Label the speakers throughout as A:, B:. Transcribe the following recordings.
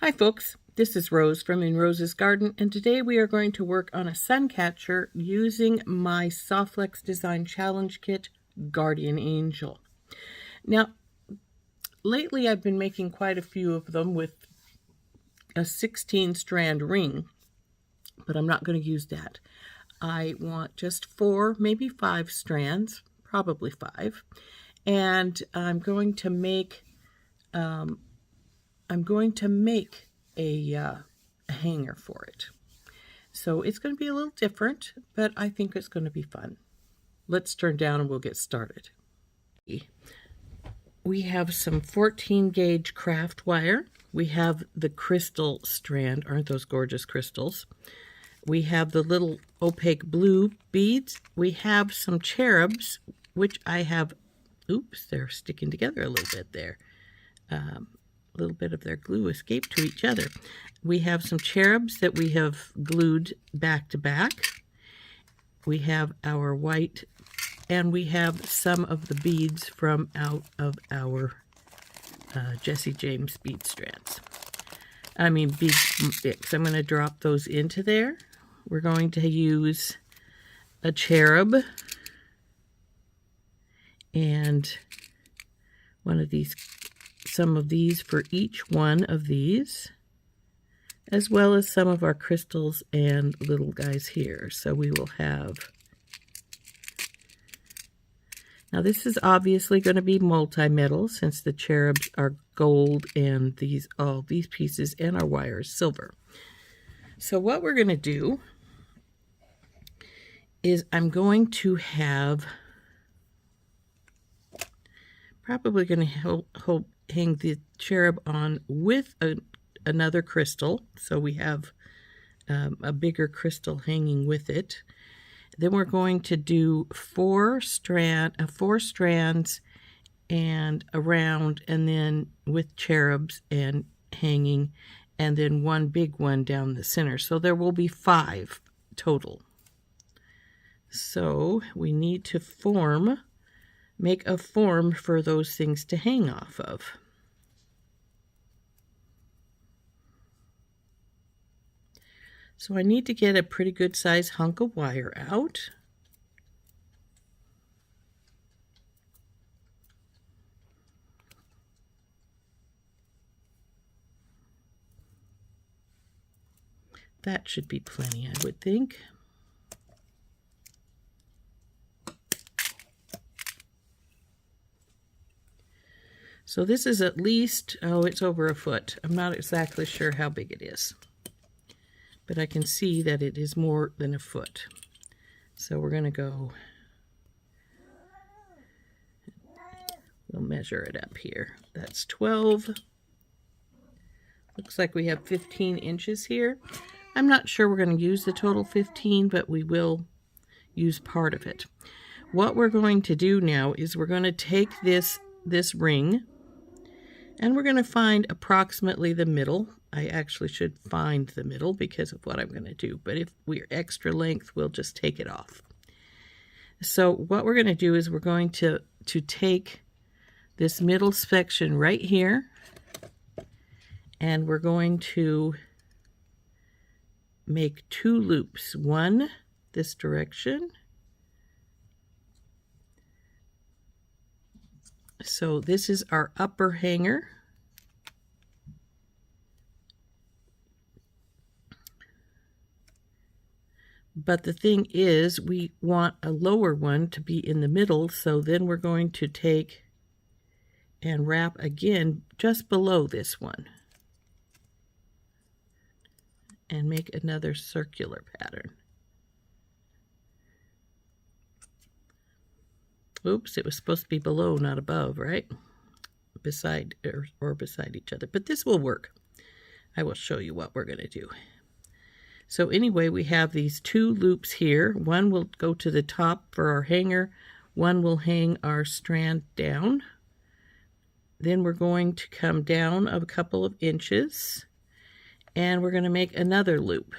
A: Hi folks, this is Rose from In Rose's Garden, and today we are going to work on a sun catcher using my SoftFlex Design Challenge Kit Guardian Angel. Now, lately I've been making quite a few of them with a 16 strand ring, but I'm not going to use that. I want just 4, maybe 5 strands, probably 5, and I'm going to make a hanger for it. So it's going to be a little different, but I think it's going to be fun. Let's turn down and we'll get started. We have some 14 gauge craft wire. We have the crystal strand. Aren't those gorgeous crystals? We have the little opaque blue beads. We have some cherubs, which I have, oops, they're sticking together a little bit there. A little bit of their glue escaped to each other. We have some cherubs that we have glued back to back. We have our white, and we have some of the beads from out of our Jesse James bead strands. Bead sticks. I'm going to drop those into there. We're going to use a cherub and some of these for each one of these, as well as some of our crystals and little guys here. So we will have, now this is obviously going to be multi-metal since the cherubs are gold and all these pieces and our wire is silver. So what we're going to do is I'm going to have, probably going to hang the cherub on with another crystal. So we have a bigger crystal hanging with it. Then we're going to do 4 strands and around, and then with cherubs and hanging, and then one big one down the center. So there will be 5 total. So we need to make a form for those things to hang off of. So I need to get a pretty good size hunk of wire out. That should be plenty, I would think. So this is at least, it's over a foot. I'm not exactly sure how big it is, but I can see that it is more than a foot. So we're going to go, we'll measure it up here. That's 12. Looks like we have 15 inches here. I'm not sure we're going to use the total 15, but we will use part of it. What we're going to do now is we're going to take this ring, and we're going to find approximately the middle. I actually should find the middle because of what I'm going to do, but if we're extra length, we'll just take it off. So what we're going to do is we're going to take this middle section right here, and we're going to make 2 loops. One this direction. So this is our upper hanger. But the thing is, we want a lower one to be in the middle, so then we're going to take and wrap again just below this one and make another circular pattern. Oops, it was supposed to be below, not above, right? Beside or beside each other. But this will work. I will show you what we're going to do. So anyway, we have these 2 loops here. One will go to the top for our hanger. One will hang our strand down. Then we're going to come down a couple of inches, and we're going to make another loop.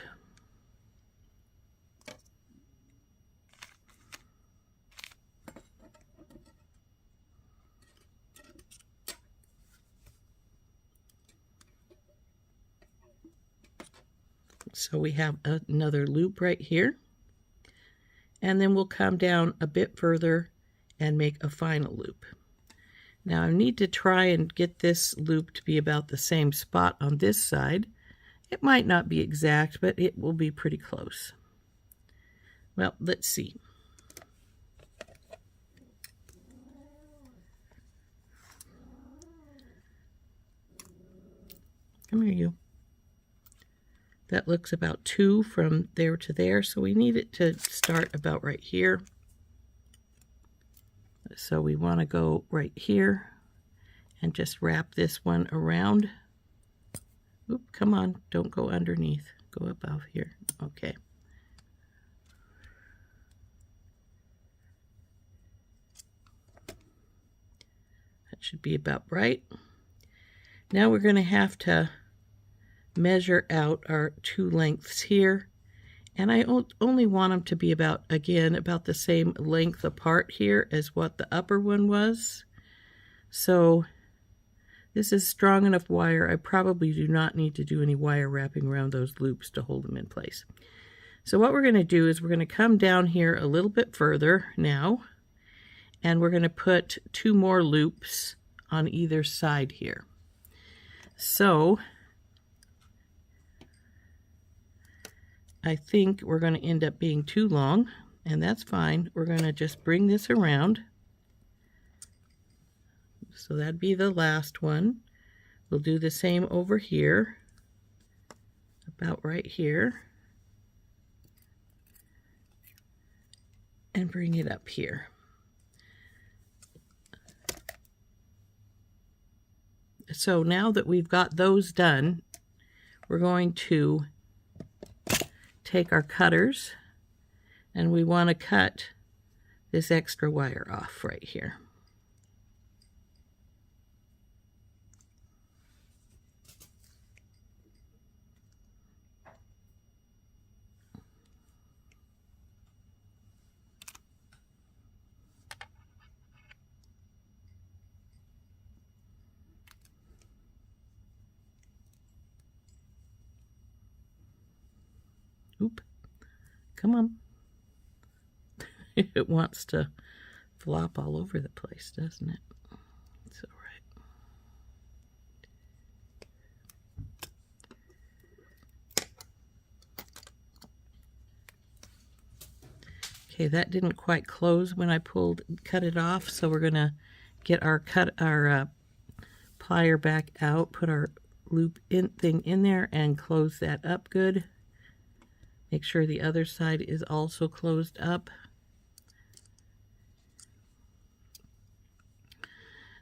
A: So we have another loop right here. And then we'll come down a bit further and make a final loop. Now I need to try and get this loop to be about the same spot on this side. It might not be exact, but it will be pretty close. Well, let's see. Come here, you. That looks about 2 from there to there, so we need it to start about right here. So we want to go right here and just wrap this one around. Oop, come on, don't go underneath. Go above here. Okay. That should be about right. Now we're going to have to measure out our 2 lengths here, and I only want them to be about, again, about the same length apart here as what the upper one was. So this is strong enough wire. I probably do not need to do any wire wrapping around those loops to hold them in place. So what we're going to do is we're going to come down here a little bit further now, and we're going to put 2 more loops on either side here. So I think we're going to end up being too long, and that's fine. We're going to just bring this around. So that'd be the last one. We'll do the same over here, about right here, and bring it up here. So now that we've got those done, we're going to take our cutters, and we want to cut this extra wire off right here. Oop, come on. It wants to flop all over the place, doesn't it? It's all right. Okay, that didn't quite close when I cut it off, so we're gonna get our plier back out, put our loop thing in there, and close that up good. Make sure the other side is also closed up.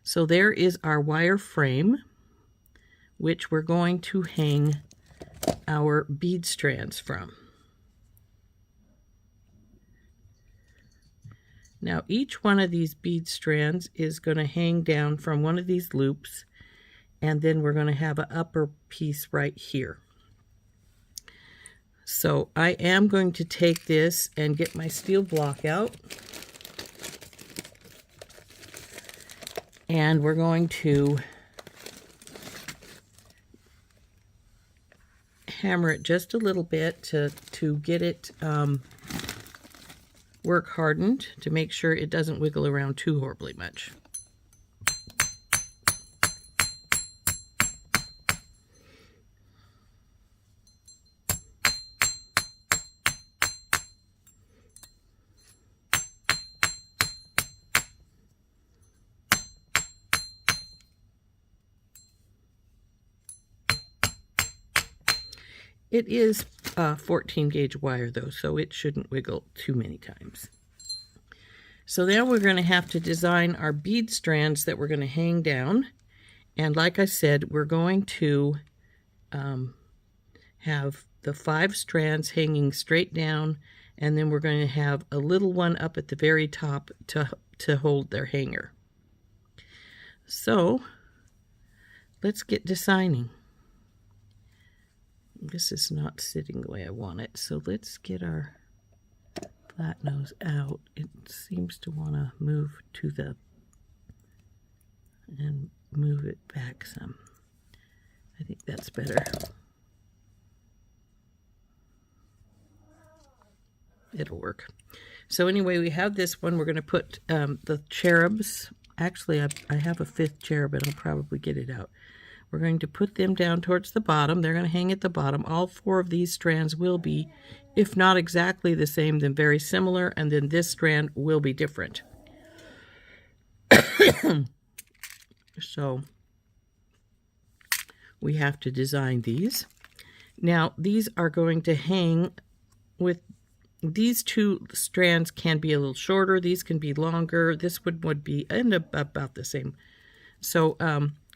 A: So there is our wire frame, which we're going to hang our bead strands from. Now each one of these bead strands is going to hang down from one of these loops, and then we're going to have an upper piece right here. So I am going to take this and get my steel block out, and we're going to hammer it just a little bit to get it work hardened, to make sure it doesn't wiggle around too horribly much. It is 14 gauge wire though, so it shouldn't wiggle too many times. So now we're going to have to design our bead strands that we're going to hang down. And like I said, we're going to have the 5 strands hanging straight down, and then we're going to have a little one up at the very top to hold their hanger. So let's get designing. This is not sitting the way I want it, so let's get our flat nose out. It seems to want to move to the, and move it back some. I think that's better. it'll work. So anyway, we have this one. We're going to put the cherubs. Actually, I have a 5th cherub, and I'll probably get it out. We're going to put them down towards the bottom. They're going to hang at the bottom. All 4 of these strands will be, if not exactly the same, then very similar, and then this strand will be different. So we have to design these. Now, these are going to hang with these 2 strands can be a little shorter. These can be longer. This would be end up about the same. So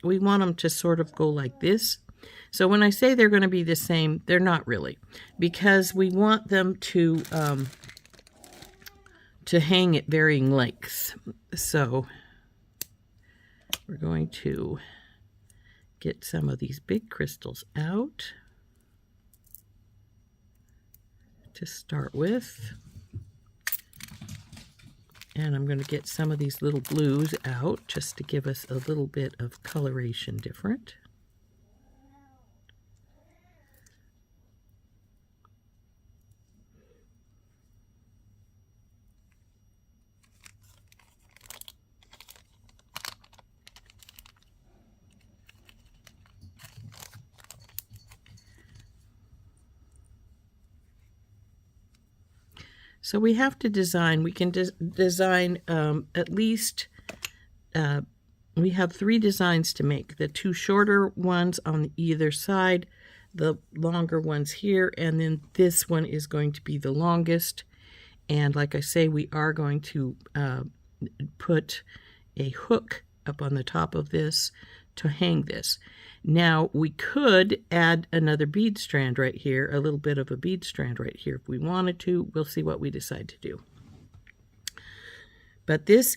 A: we want them to sort of go like this. So when I say they're going to be the same, they're not really, because we want them to hang at varying lengths. So we're going to get some of these big crystals out to start with. And I'm going to get some of these little blues out just to give us a little bit of coloration different. So we have to design, we can design at least, we have 3 designs to make. The 2 shorter ones on either side, the longer ones here, and then this one is going to be the longest. And like I say, we are going to put a hook up on the top of this to hang this. Now, we could add another bead strand right here, a little bit of a bead strand right here if we wanted to. We'll see what we decide to do. But this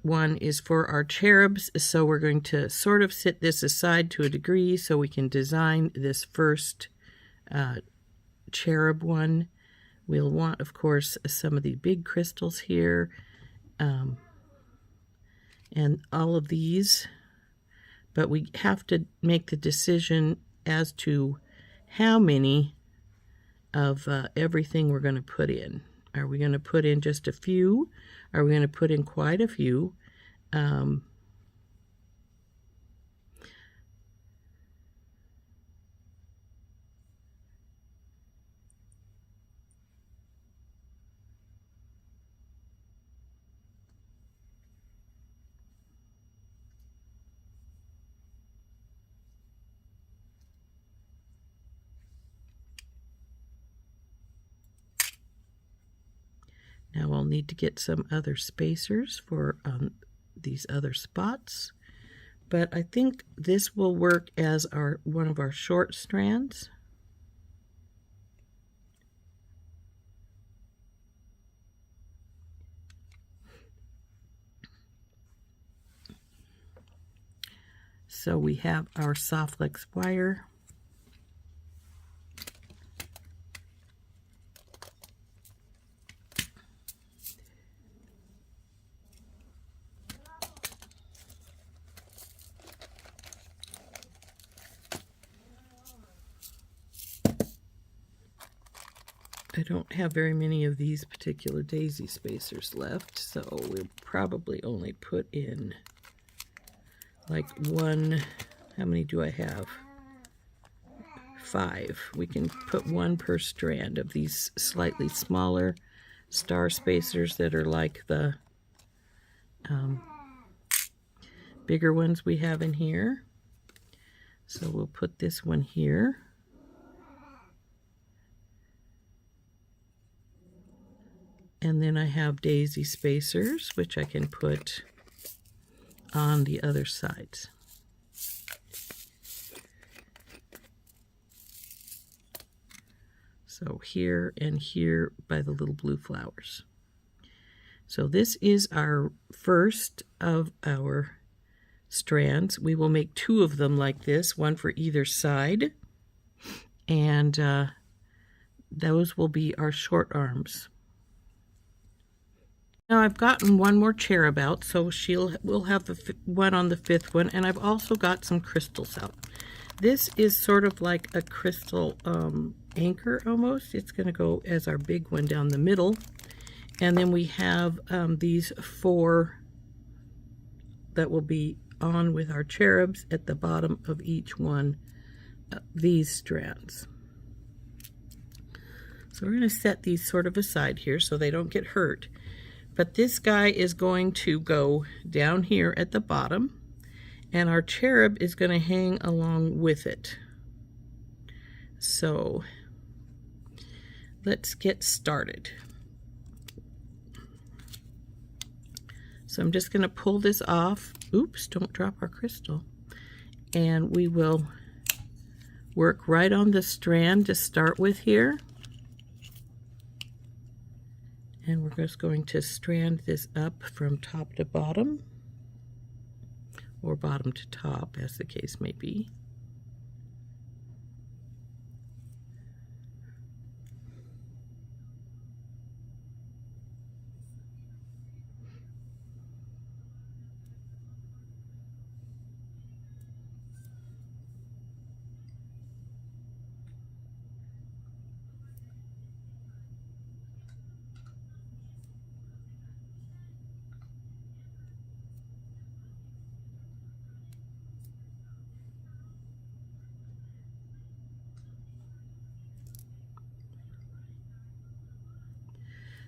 A: one is for our cherubs, so we're going to sort of sit this aside to a degree so we can design this first cherub one. We'll want, of course, some of the big crystals here, and all of these. But we have to make the decision as to how many of everything we're going to put in. Are we going to put in just a few? Are we going to put in quite a few? Now we'll need to get some other spacers for these other spots, but I think this will work as one of our short strands. So we have our SoftFlex wire. I don't have very many of these particular daisy spacers left, so we'll probably only put in like 1. How many do I have? 5. We can put 1 per strand of these slightly smaller star spacers that are like the bigger ones we have in here. So we'll put this one here. And then I have daisy spacers, which I can put on the other sides. So here and here by the little blue flowers. So this is our first of our strands. We will make 2 of them like this, 1 for either side. And those will be our short arms. Now I've gotten 1 more cherub out, so we'll have the one on the 5th one, and I've also got some crystals out. This is sort of like a crystal anchor almost. It's going to go as our big one down the middle. And then we have these 4 that will be on with our cherubs at the bottom of each one of these strands. So we're going to set these sort of aside here so they don't get hurt. But this guy is going to go down here at the bottom, and our cherub is going to hang along with it. So let's get started. So I'm just going to pull this off. Oops, don't drop our crystal. And we will work right on the strand to start with here. And we're just going to strand this up from top to bottom, or bottom to top, as the case may be.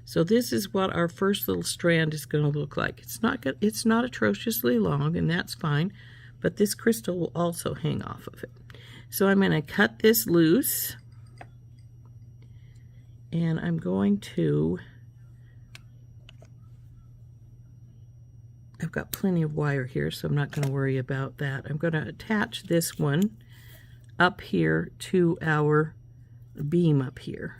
A: So this is what our first little strand is going to look like. It's not atrociously long, and that's fine, but this crystal will also hang off of it. So I'm going to cut this loose, and I'm going to, I've got plenty of wire here, so I'm not going to worry about that. I'm going to attach this one up here to our beam up here.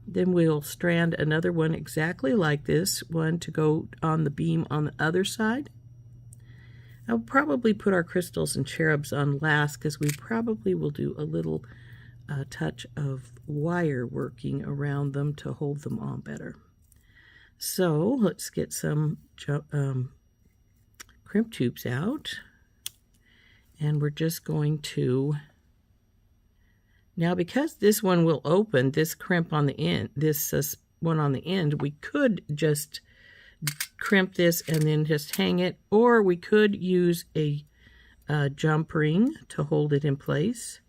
A: Then we'll strand another one exactly like this one to go on the beam on the other side. I'll probably put our crystals and cherubs on last because we probably will do a little touch of wire working around them to hold them on better. So let's get some crimp tubes out, and we're just going to, now because this one will open, this crimp on the end, this one on the end, we could just crimp this and then just hang it, or we could use a jump ring to hold it in place.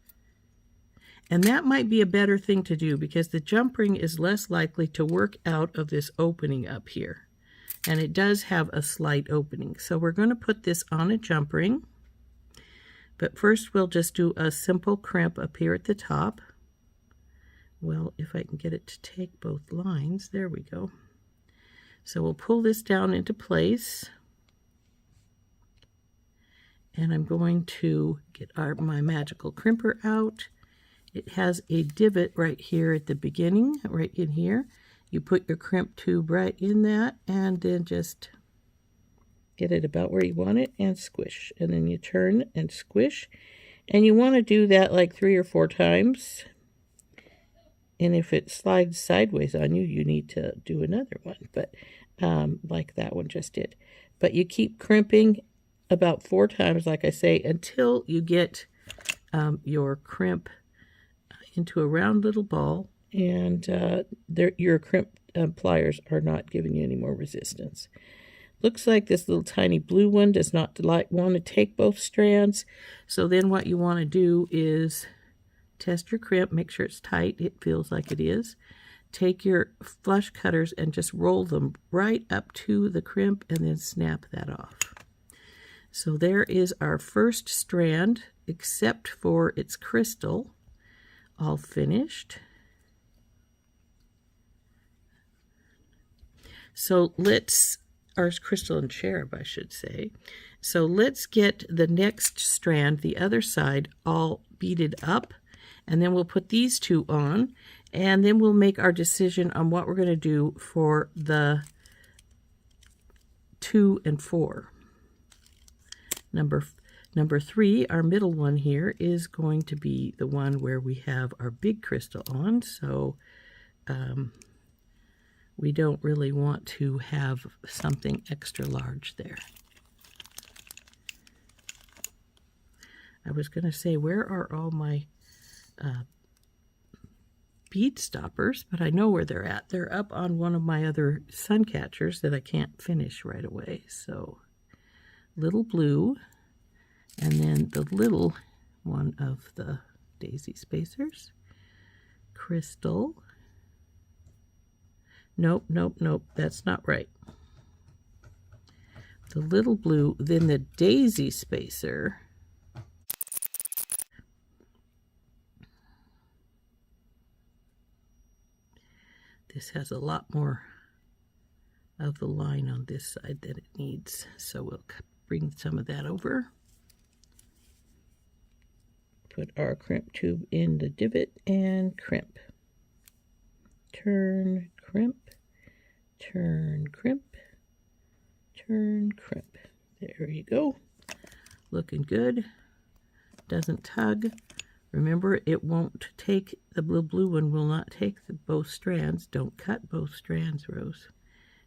A: And that might be a better thing to do because the jump ring is less likely to work out of this opening up here. And it does have a slight opening. So we're going to put this on a jump ring. But first we'll just do a simple crimp up here at the top. Well, if I can get it to take both lines, there we go. So we'll pull this down into place. And I'm going to get my magical crimper out. It has a divot right here at the beginning, right in here. You put your crimp tube right in that and then just get it about where you want it and squish. And then you turn and squish. And you want to do that like 3 or 4 times. And if it slides sideways on you, you need to do another one. But like that one just did. But you keep crimping about 4 times, like I say, until you get your crimp into a round little ball. And your crimp pliers are not giving you any more resistance. Looks like this little tiny blue one does not want to take both strands. So then what you want to do is test your crimp, make sure it's tight. It feels like it is. Take your flush cutters and just roll them right up to the crimp and then snap that off. So there is our first strand, except for its crystal, all finished. So our crystal and cherub, I should say. So let's get the next strand, the other side, all beaded up, and then we'll put these 2 on, and then we'll make our decision on what we're going to do for the 2 and 4. Number 3, our middle one here, is going to be the one where we have our big crystal on, so we don't really want to have something extra large there. I was going to say, where are all my bead stoppers? But I know where they're at. They're up on one of my other sun catchers that I can't finish right away. So, little blue, and then the little one of the daisy spacers. Crystal. Nope, nope, nope. That's not right. The little blue, then the daisy spacer. This has a lot more of the line on this side than it needs, so we'll bring some of that over. Put our crimp tube in the divot and crimp. Turn, crimp, turn, crimp, turn, crimp. There you go. Looking good. Doesn't tug. Remember, it won't take, the blue one will not take both strands. Don't cut both strands, Rose.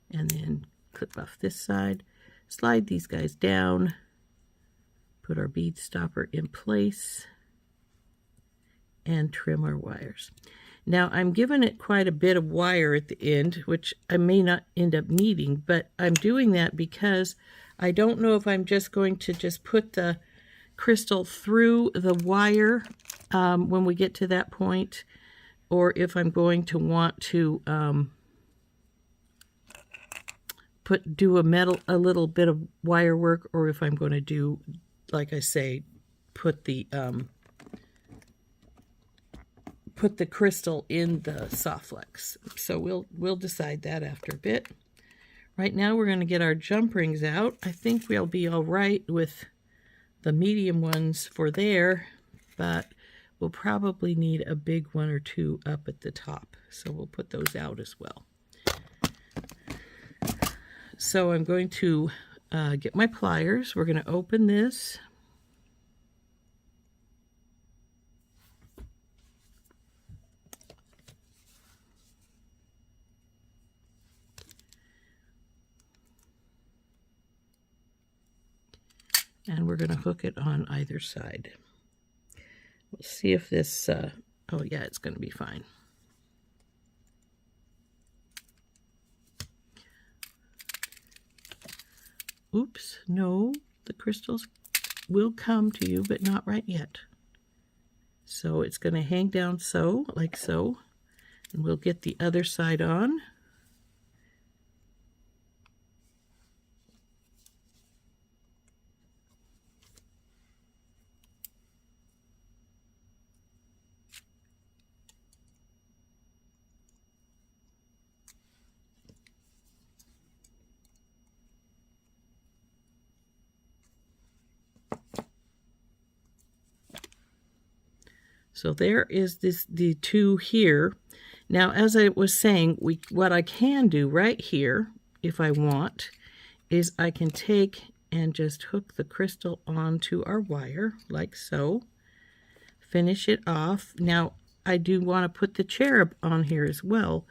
A: And then clip off this side. Slide these guys down. Put our bead stopper in place. And trim our wires. Now, I'm giving it quite a bit of wire at the end, which I may not end up needing, but I'm doing that because I don't know if I'm just going to just put the crystal through the wire when we get to that point, or if I'm going to want to do a little bit of wire work, or if I'm going to do, like I say, put the crystal in the SoftFlex. So we'll decide that after a bit. Right now we're going to get our jump rings out. I think we'll be all right with the medium ones for there, but we'll probably need a big one or two up at the top. So we'll put those out as well. So I'm going to get my pliers. We're going to open this. And we're going to hook it on either side. We'll see if this, oh yeah, it's going to be fine. Oops, no, the crystals will come to you, but not right yet. So it's going to hang down so, like so, and we'll get the other side on. So there is the two here. Now, as I was saying, what I can do right here, if I want, is I can take and just hook the crystal onto our wire, like so. Finish it off. Now, I do want to put the cherub on here as well,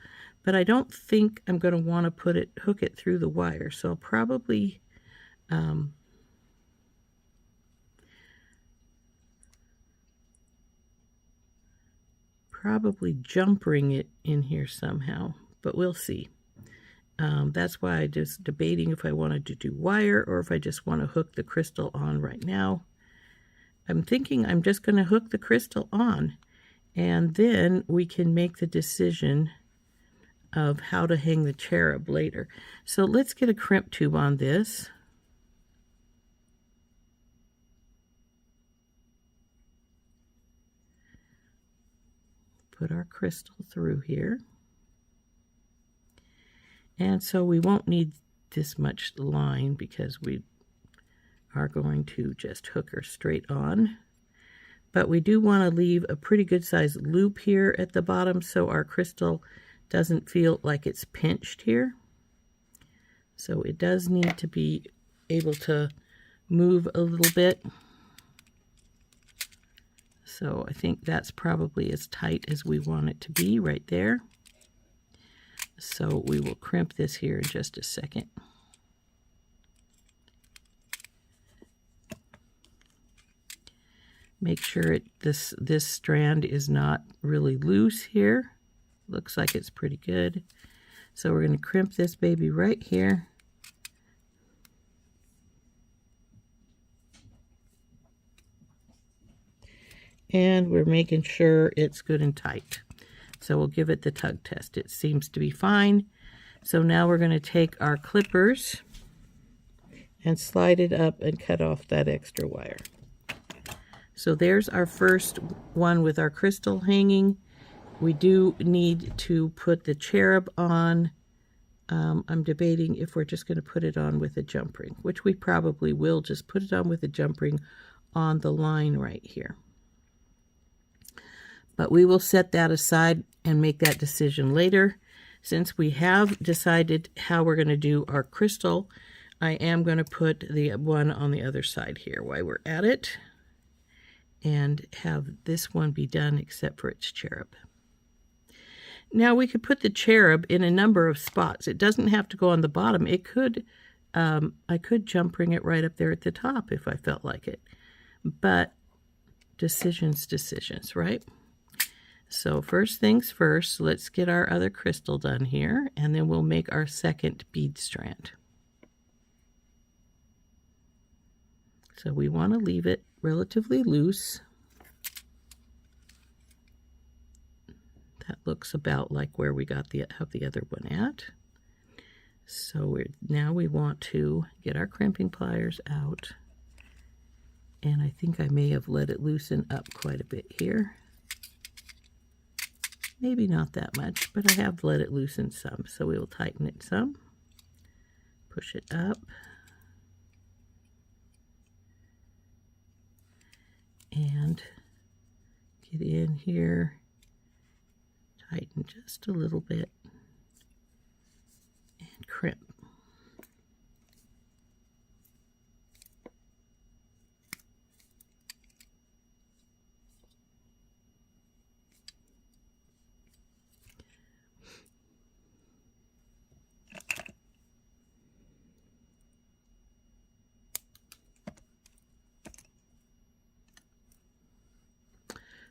A: but I don't think I'm going to want to hook it through the wire. So I'll probably jump ring it in here somehow, but we'll see. That's why I'm just debating if I wanted to do wire or if I just want to hook the crystal on right now. I'm thinking I'm just going to hook the crystal on, and then we can make the decision of how to hang the cherub later. So let's get a crimp tube on this. Put our crystal through here. And so we won't need this much line because we are going to just hook her straight on. But we do want to leave a pretty good sized loop here at the bottom so our crystal doesn't feel like it's pinched here. So it does need to be able to move a little bit. So I think that's probably as tight as we want it to be right there. So we will crimp this here in just a second. Make sure this strand is not really loose here. Looks like it's pretty good. So we're going to crimp this baby right here. And we're making sure it's good and tight. So we'll give it the tug test. It seems to be fine. So now we're going to take our clippers and slide it up and cut off that extra wire. So there's our first one with our crystal hanging. We do need to put the cherub on. I'm debating if we're just going to put it on with a jump ring, which we probably will just put it on with a jump ring on the line right here. But we will set that aside and make that decision later. Since we have decided how we're going to do our crystal, I am going to put the one on the other side here while we're at it, and have this one be done except for its cherub. Now we could put the cherub in a number of spots. It doesn't have to go on the bottom. It could, I could jump ring it right up there at the top if I felt like it. But decisions, right? So first things first, let's get our other crystal done here, and then we'll make our second bead strand. So we want to leave it relatively loose. That looks about like where we got have the other one at. So now we want to get our crimping pliers out. And I think I may have let it loosen up quite a bit here. Maybe not that much, but I have let it loosen some. So we will tighten it some. Push it up. And get in here. Tighten just a little bit and crimp.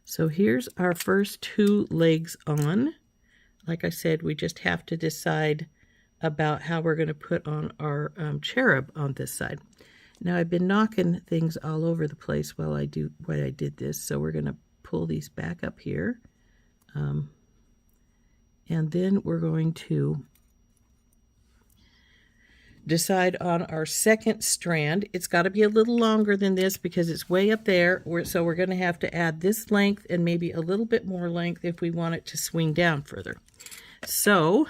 A: So here's our first two legs on. Like I said, we just have to decide about how we're going to put on our cherub on this side. Now I've been knocking things all over the place while I did this, so we're going to pull these back up here. And then we're going to decide on our second strand. It's got to be a little longer than this because it's way up there. So we're going to have to add this length and maybe a little bit more length if we want it to swing down further. So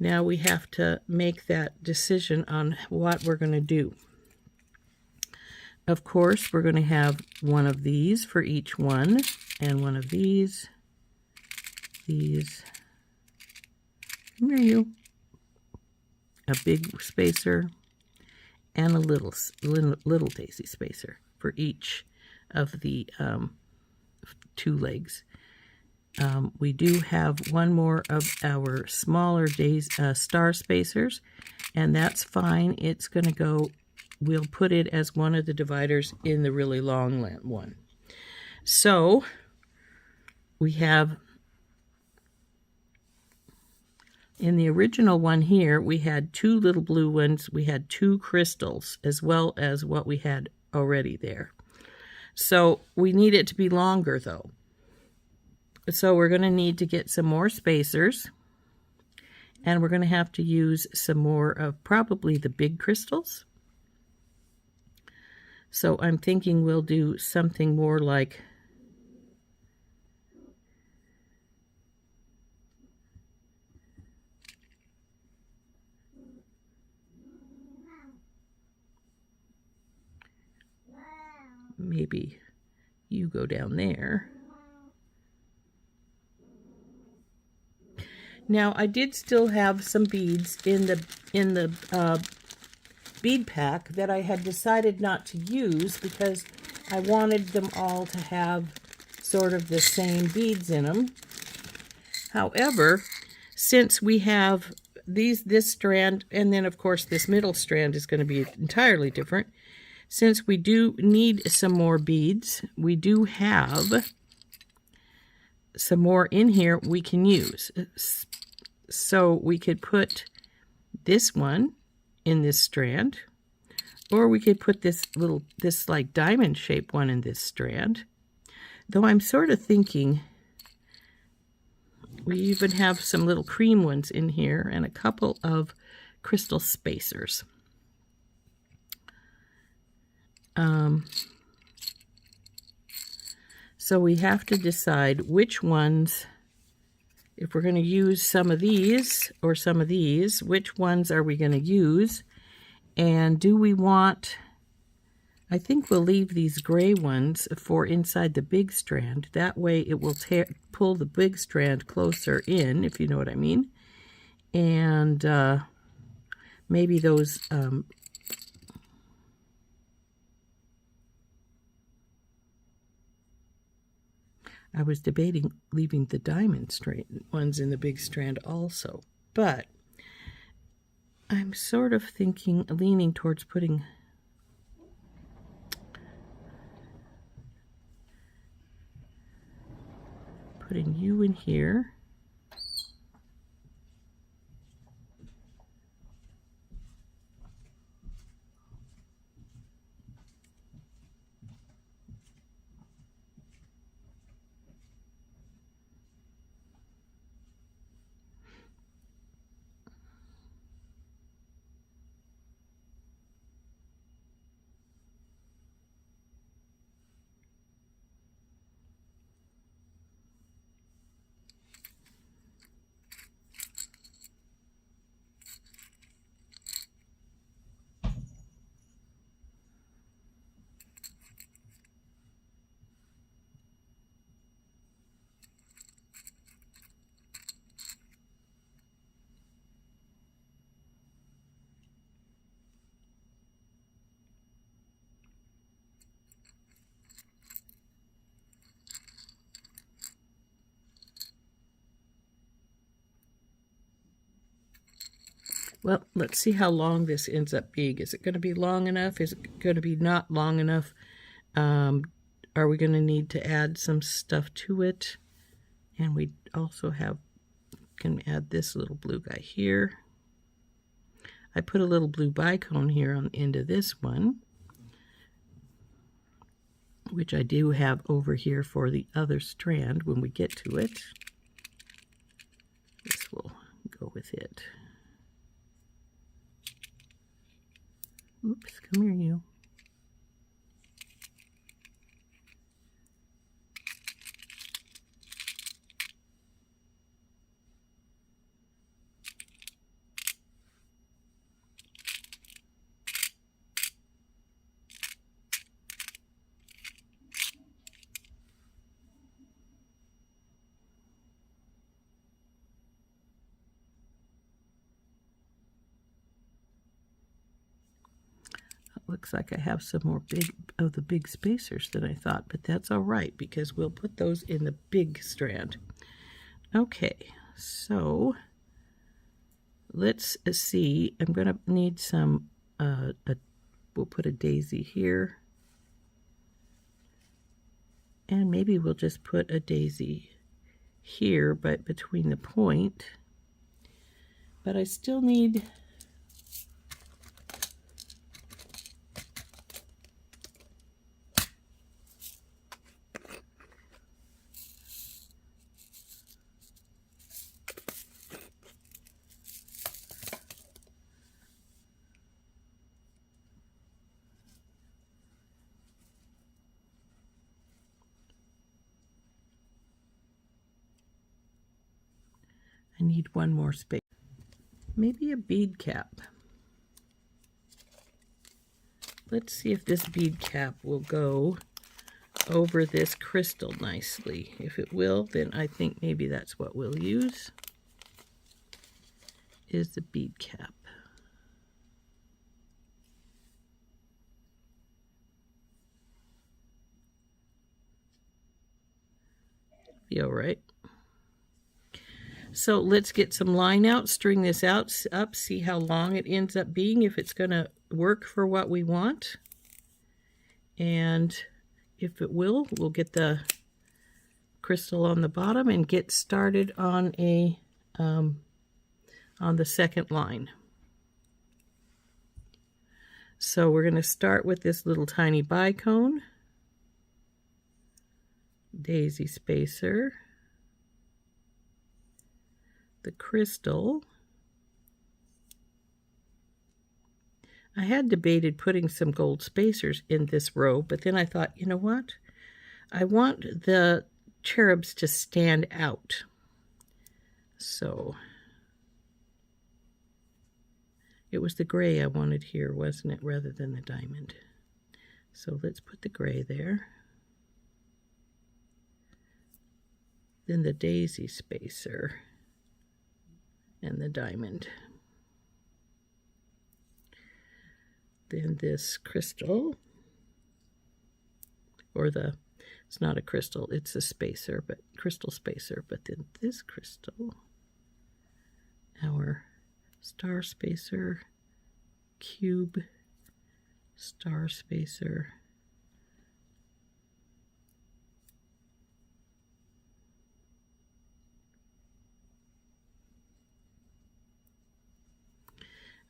A: now we have to make that decision on what we're going to do. Of course, we're going to have one of these for each one, and one of these. Come here, you. A big spacer and a little daisy spacer for each of the two legs. We do have one more of our smaller star spacers, and that's fine. It's going to go, we'll put it as one of the dividers in the really long one. So we have, in the original one here, we had two little blue ones. We had two crystals as well as what we had already there. So we need it to be longer though. So we're going to need to get some more spacers, and we're going to have to use some more of probably the big crystals. So I'm thinking we'll do something more like maybe you go down there. Now I did still have some beads in the bead pack that I had decided not to use because I wanted them all to have sort of the same beads in them. However, since we have this strand, and then of course this middle strand is going to be entirely different. Since we do need some more beads, we do have some more in here we can use. So we could put this one in this strand, or we could put this like diamond shaped one in this strand. Though I'm sort of thinking we even have some little cream ones in here and a couple of crystal spacers. So we have to decide which ones, if we're going to use some of these or some of these, which ones are we going to use? And do we want, I think we'll leave these gray ones for inside the big strand. That way it will pull the big strand closer in, if you know what I mean. And maybe those I was debating leaving the diamond strand ones in the big strand also, but I'm sort of thinking, leaning towards putting you in here. Well, let's see how long this ends up being. Is it going to be long enough? Is it going to be not long enough? Are we going to need to add some stuff to it? And we also can add this little blue guy here. I put a little blue bicone here on the end of this one, which I do have over here for the other strand when we get to it. This will go with it. Oops, come here, you. Looks like I have some more big spacers than I thought, but that's all right because we'll put those in the big strand. Okay, so let's see. I'm going to need some, we'll put a daisy here. And maybe we'll just put a daisy here, but between the point. But I still need one more space. Maybe a bead cap. Let's see if this bead cap will go over this crystal nicely. If it will, then I think maybe that's what we'll use, is the bead cap. Be all right. So let's get some line out, string this out up, see how long it ends up being, if it's going to work for what we want. And if it will, we'll get the crystal on the bottom and get started on a on the second line. So we're going to start with this little tiny bicone, daisy spacer, the crystal. I had debated putting some gold spacers in this row, but then I thought, you know what? I want the cherubs to stand out. So it was the gray I wanted here, wasn't it, rather than the diamond. So let's put the gray there. Then the daisy spacer and the diamond. Then this crystal, or it's not a crystal, it's a spacer, but crystal spacer, but then this crystal, our star spacer, cube, star spacer,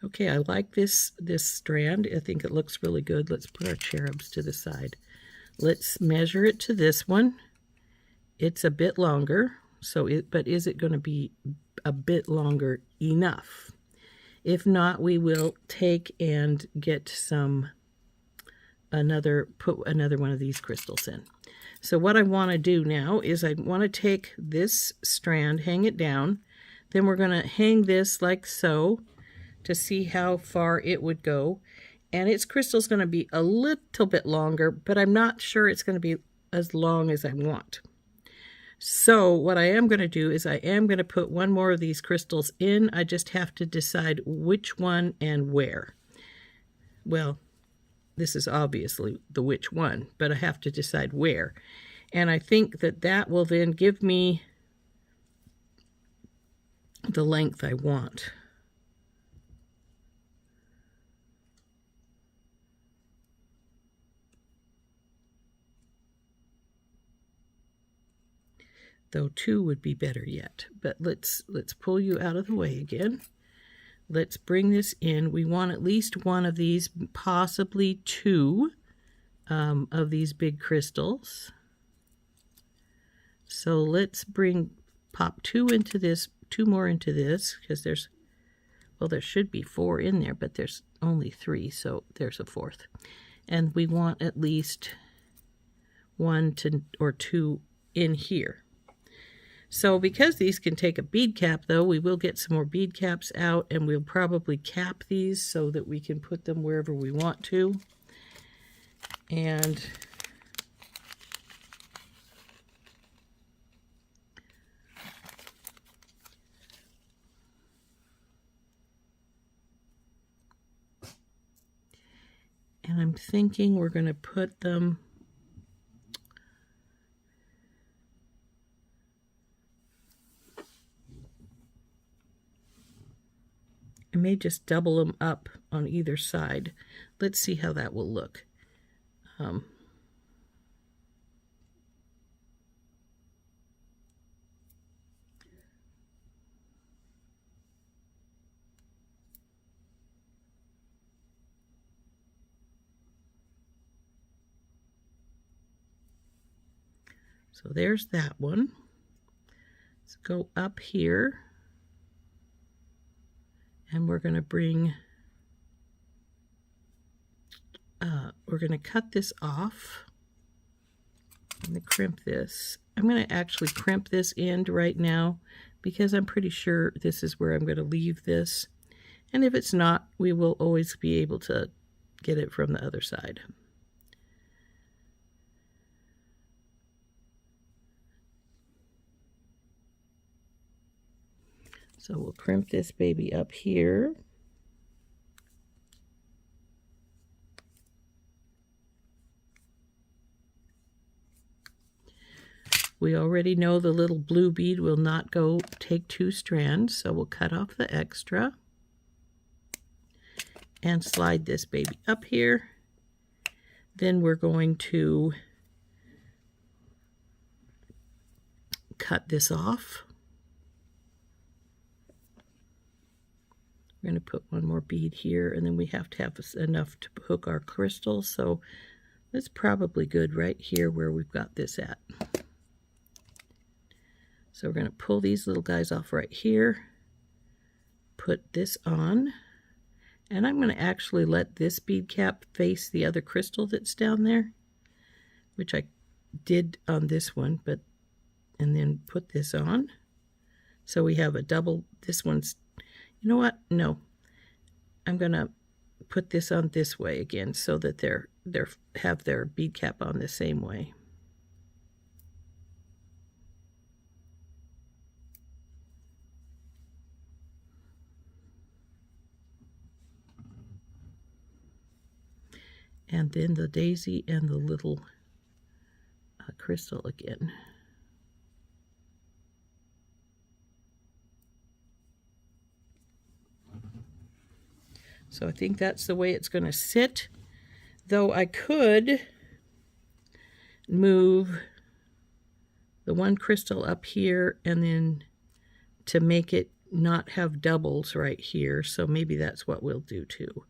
A: okay, I like this strand. I think it looks really good. Let's put our cherubs to the side. Let's measure it to this one. It's a bit longer, but is it going to be a bit longer enough? If not, we will take and get put another one of these crystals in. So what I want to do now is I want to take this strand, hang it down, then we're going to hang this like so to see how far it would go. And its crystal is going to be a little bit longer, but I'm not sure it's going to be as long as I want. So what I am going to do is I am going to put one more of these crystals in. I just have to decide which one and where. Well, this is obviously the which one, but I have to decide where. And I think that will then give me the length I want. Though 2 would be better yet. But let's pull you out of the way again. Let's bring this in. We want at least one of these, possibly 2 of these big crystals. So let's pop 2 into this, 2 more into this, because there should be 4 in there, but there's only 3, so there's a 4th. And we want at least 1 or 2 in here. So because these can take a bead cap, though, we will get some more bead caps out, and we'll probably cap these so that we can put them wherever we want to. And I'm thinking we're going to put them I may just double them up on either side. Let's see how that will look. So there's that one. Let's go up here. And we're going to we're going to cut this off. I'm going to crimp this. I'm going to actually crimp this end right now because I'm pretty sure this is where I'm going to leave this. And if it's not, we will always be able to get it from the other side. So we'll crimp this baby up here. We already know the little blue bead will not take 2 strands, so we'll cut off the extra and slide this baby up here. Then we're going to cut this off. We're going to put one more bead here, and then we have to have enough to hook our crystal, so that's probably good right here where we've got this at. So we're going to pull these little guys off right here, put this on, and I'm going to actually let this bead cap face the other crystal that's down there, which I did on this one, and then put this on. So we have a double, this one's, you know what? No, I'm going to put this on this way again so that they have their bead cap on the same way. And then the daisy and the little crystal again. So I think that's the way it's going to sit, though I could move the one crystal up here and then to make it not have doubles right here. So maybe that's what we'll do too.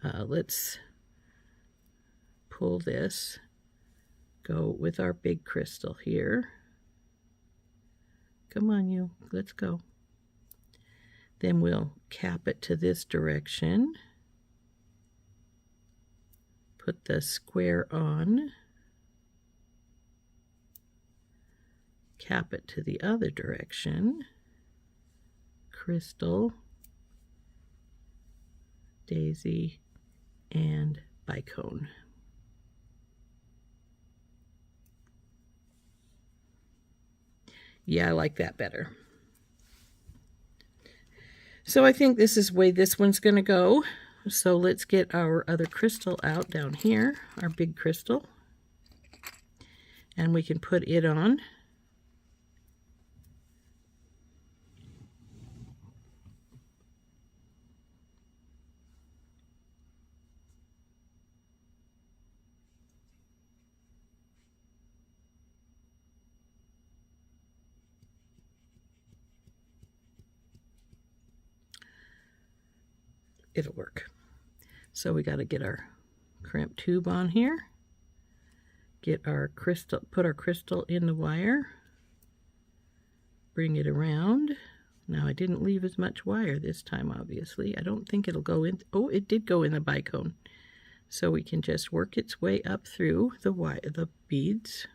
A: Let's pull this, go with our big crystal here. Come on, you, let's go. Then we'll cap it to this direction, put the square on, cap it to the other direction, crystal, daisy, and bicone. Yeah, I like that better. So I think this is the way this one's going to go. So let's get our other crystal out down here, our big crystal. And we can put it on. It'll work. So we got to get our crimp tube on here, get our crystal, put our crystal in the wire, bring it around. Now I didn't leave as much wire this time, obviously. I don't think it'll go in. Oh, it did go in the bicone. So we can just work its way up through the wire, the beads.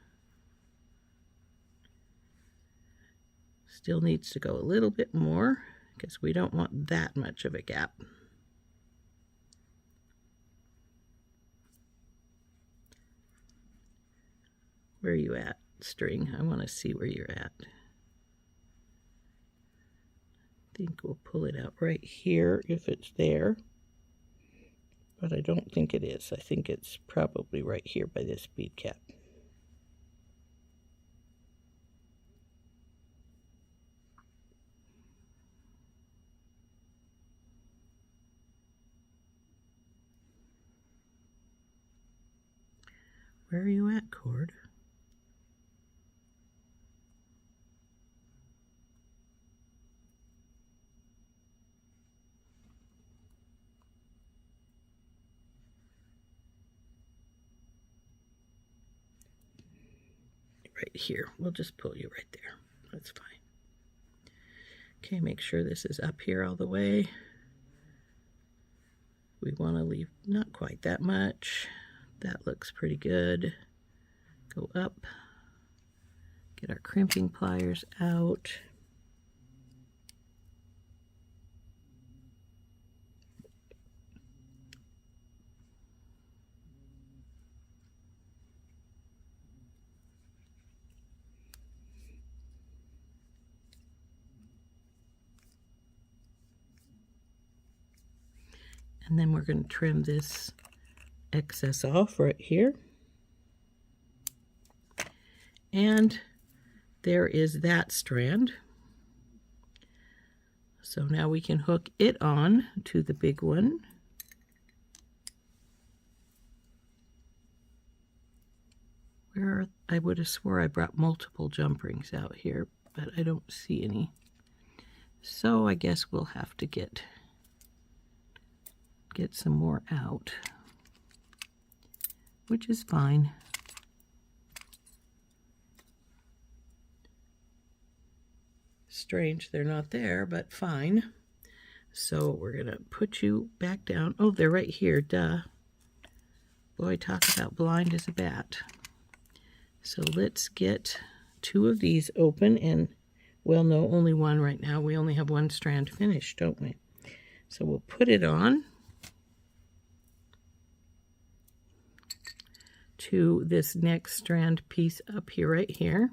A: Still needs to go a little bit more because we don't want that much of a gap. Where are you at, string? I want to see where you're at. I think we'll pull it out right here if it's there. But I don't think it is. I think it's probably right here by this bead cap. Where are you at, cord? Right here. We'll just pull you right there. That's fine. Okay, make sure this is up here all the way. We want to leave not quite that much. That looks pretty good. Go up. Get our crimping pliers out. And then we're going to trim this excess off right here. And there is that strand. So now we can hook it on to the big one. Where I would have swore I brought multiple jump rings out here, but I don't see any. So I guess we'll have to get some more out, which is fine. Strange they're not there, but fine. So we're gonna put you back down. Oh, they're right here, duh. Boy, talk about blind as a bat. So let's get 2 of these open, and well, no, only one right now. We only have 1 strand finished, don't we? So we'll put it on to this next strand piece up here, right here.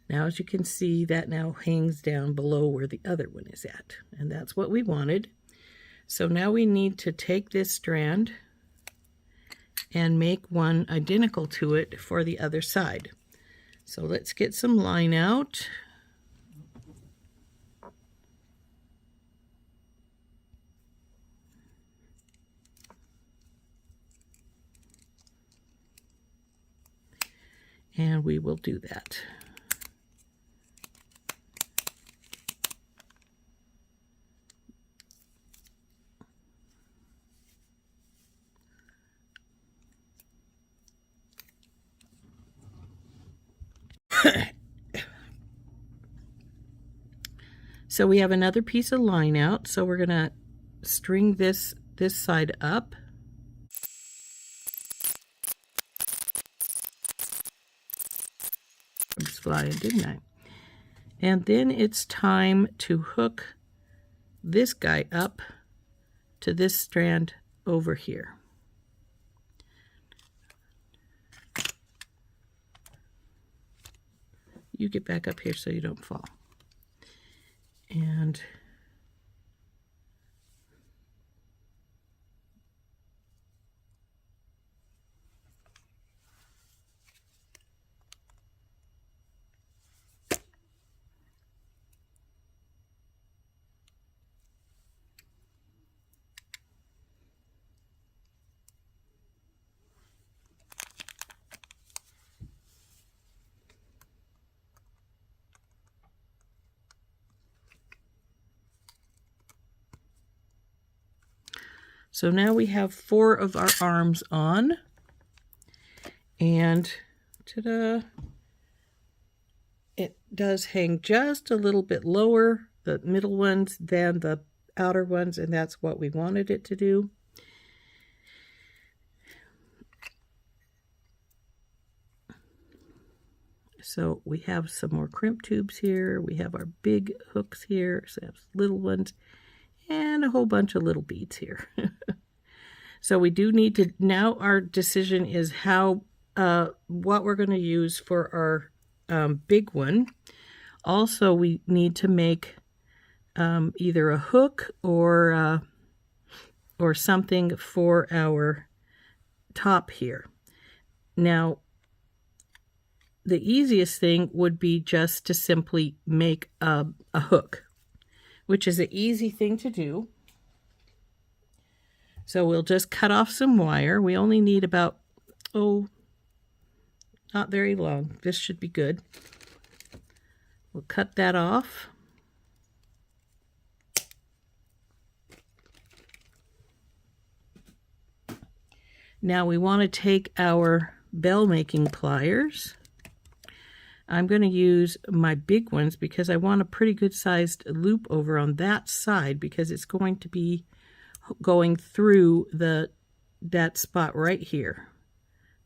A: Now, as you can see, that now hangs down below where the other one is at, and that's what we wanted. So now we need to take this strand and make one identical to it for the other side. So let's get some line out. And we will do that. So we have another piece of line out, so we're gonna string this side up. I was flying, didn't I? And then it's time to hook this guy up to this strand over here. You get back up here so you don't fall. And so now we have 4 of our arms on, and ta-da, it does hang just a little bit lower, the middle ones, than the outer ones, and that's what we wanted it to do. So we have some more crimp tubes here, we have our big hooks here, so we have little ones, and a whole bunch of little beads here. So we do need to, now our decision is how, what we're going to use for our big one. Also, we need to make either a hook or something for our top here. Now, the easiest thing would be just to simply make a hook, which is an easy thing to do. So we'll just cut off some wire. We only need about, oh, not very long. This should be good. We'll cut that off. Now we want to take our bell making pliers. I'm going to use my big ones because I want a pretty good sized loop over on that side, because it's going to be going through that spot right here.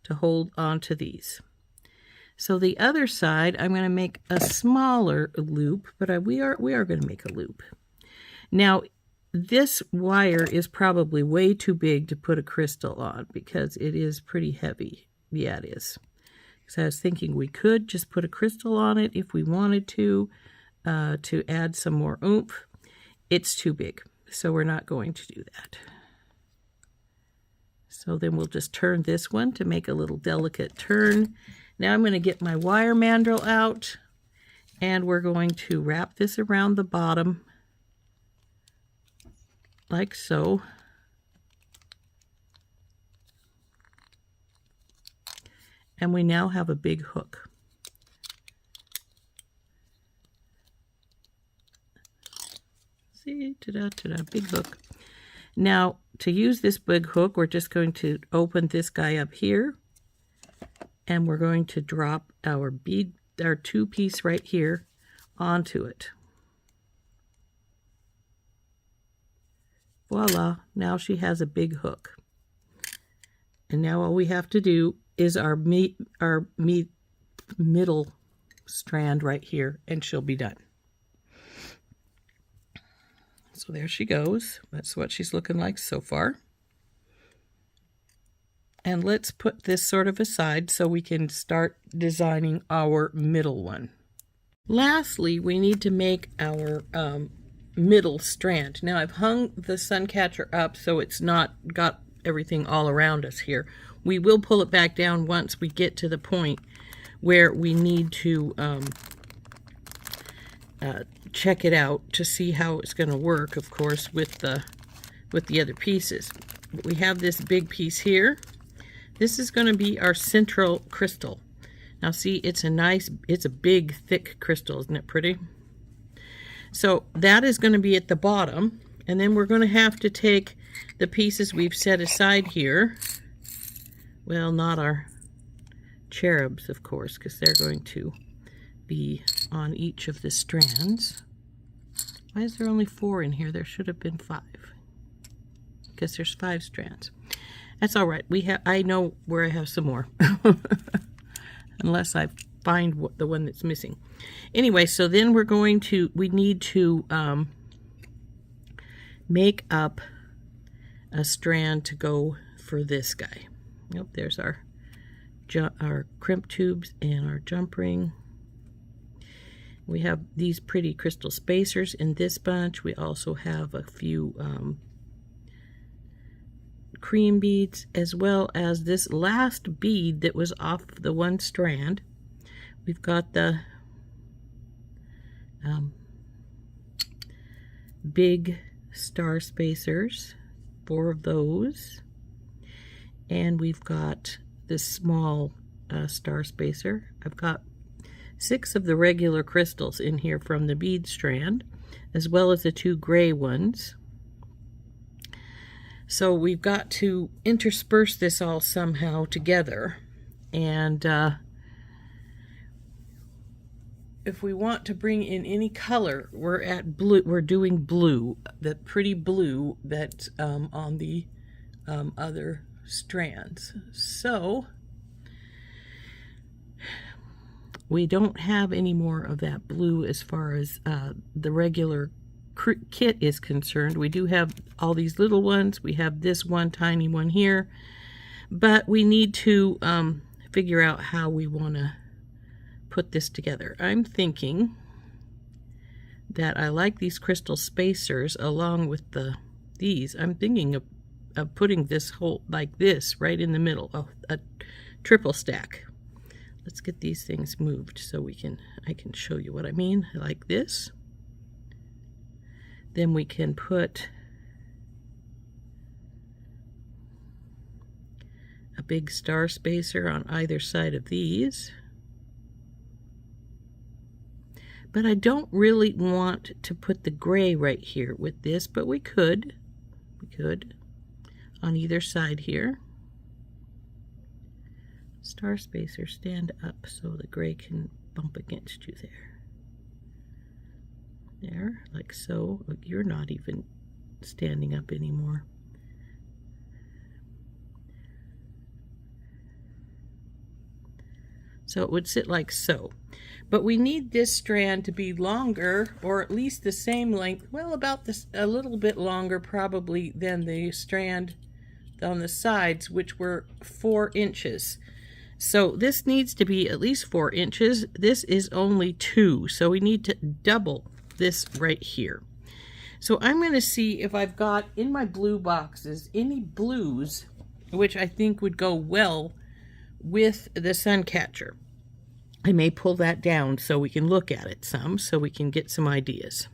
A: to hold onto these. So the other side, I'm going to make a smaller loop, but we are going to make a loop. Now, this wire is probably way too big to put a crystal on because it is pretty heavy. Yeah, it is. So I was thinking we could just put a crystal on it if we wanted to add some more oomph. It's too big, so we're not going to do that. So then we'll just turn this one to make a little delicate turn. Now I'm going to get my wire mandrel out, and we're going to wrap this around the bottom like so. And we now have a big hook. See, ta-da, big hook. Now, to use this big hook, we're just going to open this guy up here, and we're going to drop our bead, our 2-piece right here, onto it. Voila, now she has a big hook. And now all we have to do is our middle strand right here, and she'll be done. So there she goes. That's what she's looking like so far. And let's put this sort of aside so we can start designing our middle one. Lastly, we need to make our middle strand. Now I've hung the sun catcher up so it's not got everything all around us here. We will pull it back down once we get to the point where we need to check it out to see how it's going to work, of course, with the other pieces. But we have this big piece here. This is going to be our central crystal. Now see, it's a big, thick crystal, isn't it pretty? So that is going to be at the bottom, and then we're going to have to take the pieces we've set aside here. Well, not our cherubs, of course, because they're going to be on each of the strands. Why is there only 4 in here? There should have been 5. Because there's 5 strands. That's all right. I know where I have some more. Unless I find the one that's missing. Anyway, so then we need to make up a strand to go for this guy. Yep, there's our crimp tubes and our jump ring. We have these pretty crystal spacers in this bunch. We also have a few cream beads, as well as this last bead that was off the one strand. We've got the big star spacers, 4 of those. And we've got this small star spacer. I've got 6 of the regular crystals in here from the bead strand, as well as the 2 gray ones. So we've got to intersperse this all somehow together. And if we want to bring in any color, we're at blue. We're doing blue, that pretty blue that's on the other strands. So we don't have any more of that blue as far as the regular kit is concerned. We do have all these little ones. We have this one tiny one here, but we need to figure out how we want to put this together. I'm thinking that I like these crystal spacers along with these. I'm thinking of putting this whole like this right in the middle, a triple stack. Let's get these things moved so I can show you what I mean, like this. Then we can put a big star spacer on either side of these. But I don't really want to put the gray right here with this, but we could on either side here. Star spacer, stand up so the gray can bump against you there. There, like so. Look, you're not even standing up anymore. So it would sit like so. But we need this strand to be longer, or at least the same length, well, about this, a little bit longer probably than the strand on the sides, which were 4 inches. So this needs to be at least 4 inches. This is only 2, so we need to double this right here. So I'm going to see if I've got in my blue boxes any blues, which I think would go well with the suncatcher. I may pull that down so we can look at it some, so we can get some ideas.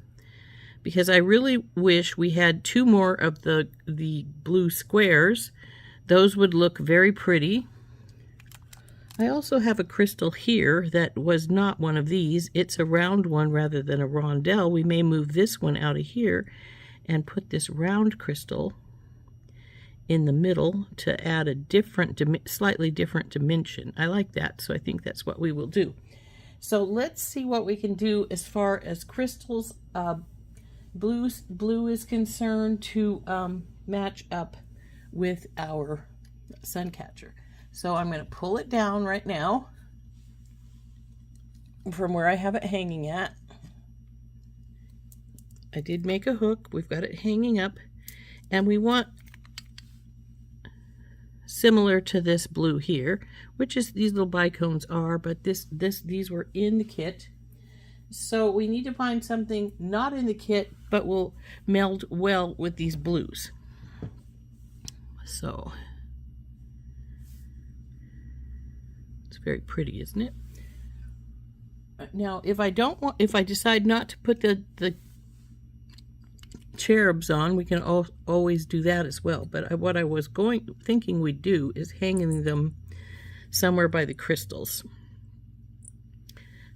A: Because I really wish we had 2 more of the blue squares. Those would look very pretty. I also have a crystal here that was not one of these. It's a round one rather than a rondelle. We may move this one out of here and put this round crystal in the middle to add a different, slightly different dimension. I like that, so I think that's what we will do. So let's see what we can do as far as crystals, blue is concerned, to match up with our suncatcher. So I'm going to pull it down right now from where I have it hanging at. I did make a hook. We've got it hanging up, and we want similar to this blue here, which is these little bicones are, but these were in the kit. So we need to find something not in the kit, but will meld well with these blues. So it's very pretty, isn't it? Now, if I decide not to put the cherubs on, we can always do that as well. But what I was thinking we'd do is hanging them somewhere by the crystals,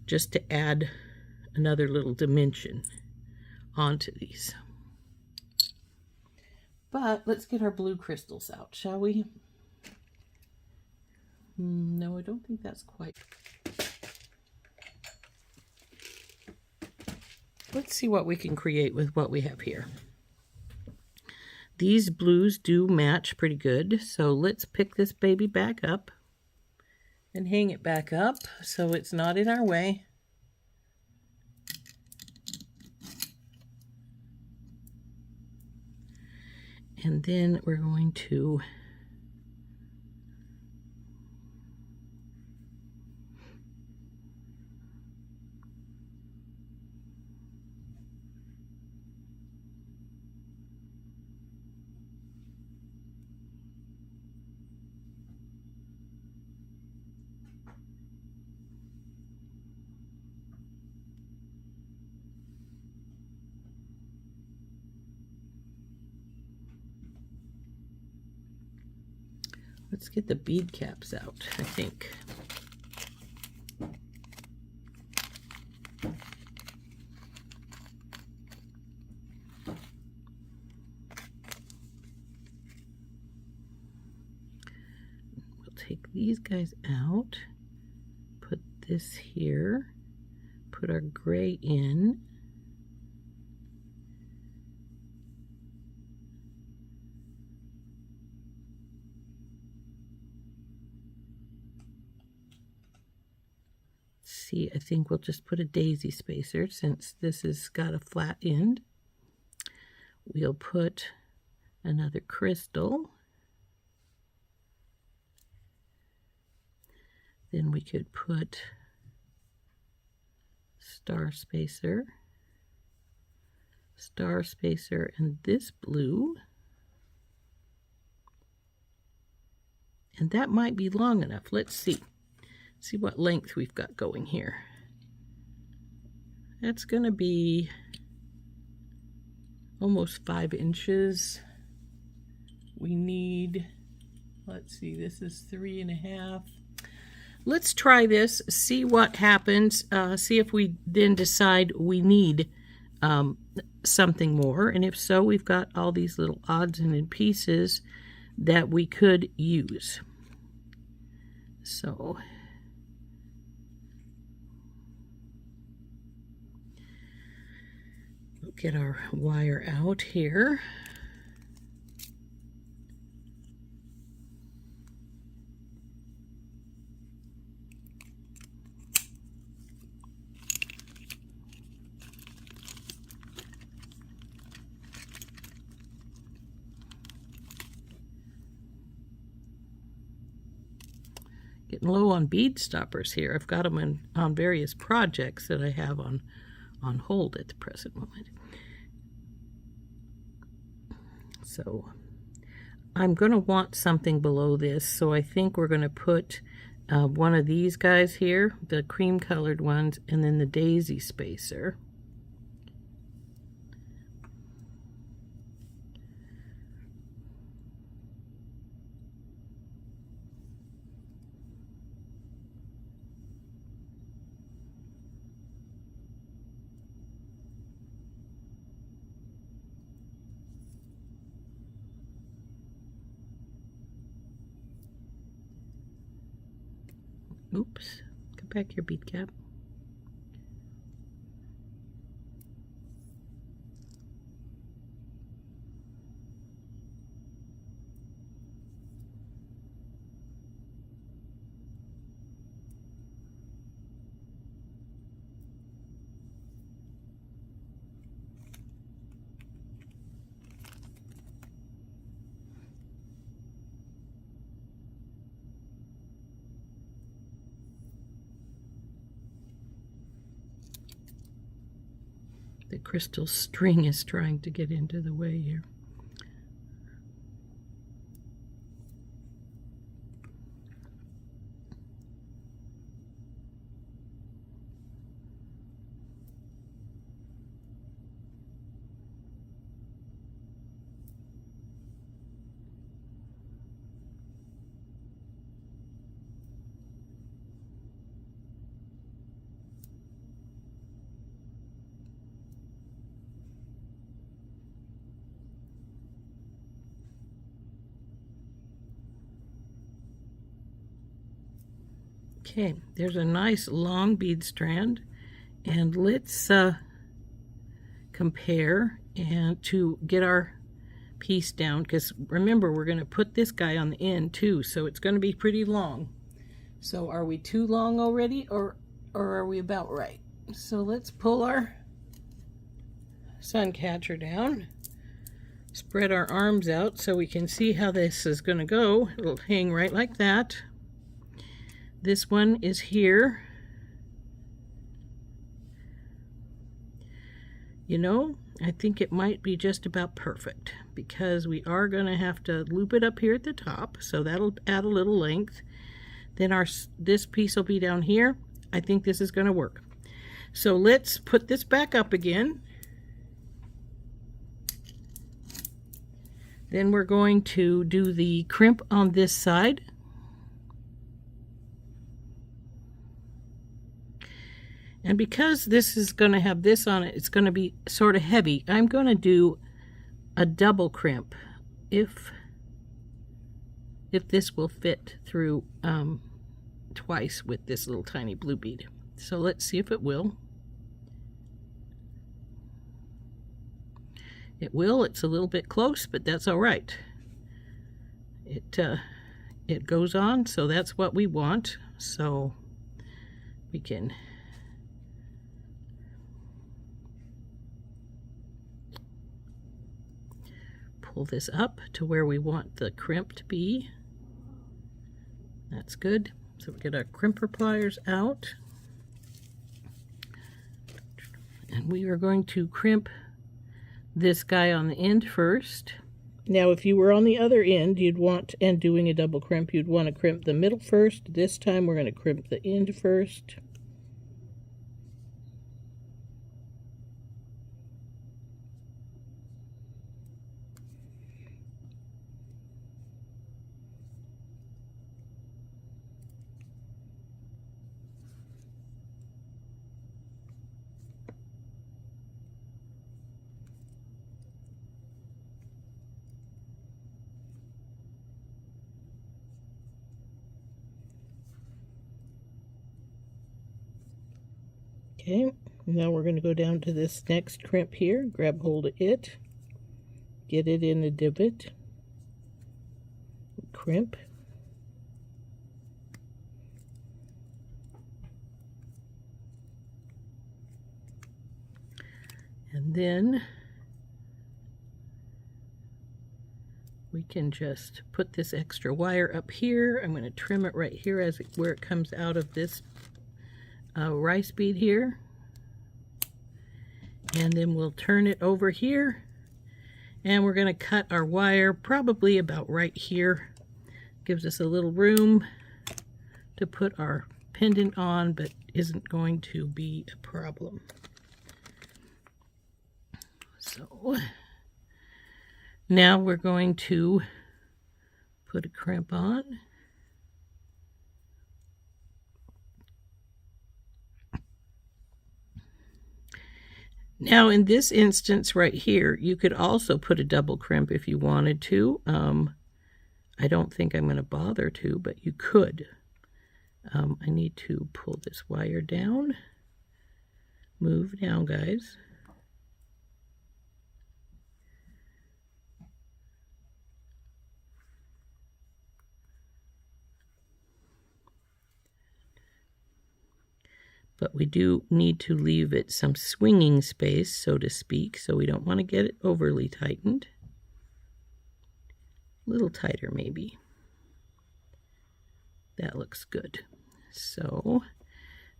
A: just to add another little dimension onto these. But let's get our blue crystals out, shall we? No, I don't think that's quite. Let's see what we can create with what we have here. These blues do match pretty good, so let's pick this baby back up and hang it back up so it's not in our way. And then we're going to let's get the bead caps out, I think. We'll take these guys out, put this here, put our gray in. See, I think we'll just put a daisy spacer since this has got a flat end. We'll put another crystal. Then we could put star spacer, and this blue. And that might be long enough. Let's see. See what length we've got going here. That's going to be almost 5 inches. We need, let's see, this is 3.5. Let's try this, see what happens, see if we then decide we need something more. And if so, we've got all these little odds and end pieces that we could use. So we'll get our wire out here. getting low on bead stoppers here. I've got them on various projects that I have on hold at the present moment. So I'm going to want something below this, so I think we're going to put one of these guys here, the cream colored ones, and then the daisy spacer. Oops, get back your bead cap. The crystal string is trying to get into the way here. Okay, there's a nice long bead strand, and let's compare and to get our piece down, because remember we're going to put this guy on the end too, so it's going to be pretty long. So are we too long already, or are we about right? So let's pull our sun catcher down, spread our arms out so we can see how this is going to go. It'll hang right like that. This one is here. You know, I think it might be just about perfect, because we are going to have to loop it up here at the top, so that'll add a little length. Then this piece will be down here. I think this is going to work. So let's put this back up again. Then we're going to do the crimp on this side. And because this is going to have this on it, it's going to be sort of heavy. I'm going to do a double crimp if this will fit through twice with this little tiny blue bead. So let's see if it will. It will. It's a little bit close, but that's all right. It goes on, so that's what we want. So we can pull this up to where we want the crimp to be. That's good. So we get our crimper pliers out, and we are going to crimp this guy on the end first. Now if you were on the other end, you'd want, and doing a double crimp, you'd want to crimp the middle first. This time we're going to crimp the end first. Okay, now we're going to go down to this next crimp here, grab hold of it, get it in the divot, crimp, and then we can just put this extra wire up here. I'm going to trim it right here where it comes out of this rice bead here. And then we'll turn it over here. And we're going to cut our wire probably about right here. Gives us a little room to put our pendant on, but isn't going to be a problem. So now we're going to put a crimp on. Now in this instance right here, you could also put a double crimp if you wanted to. I don't think I'm going to bother to, but you could. I need to pull this wire down. Move down, guys. But we do need to leave it some swinging space, so to speak, so we don't want to get it overly tightened. A little tighter, maybe. That looks good. So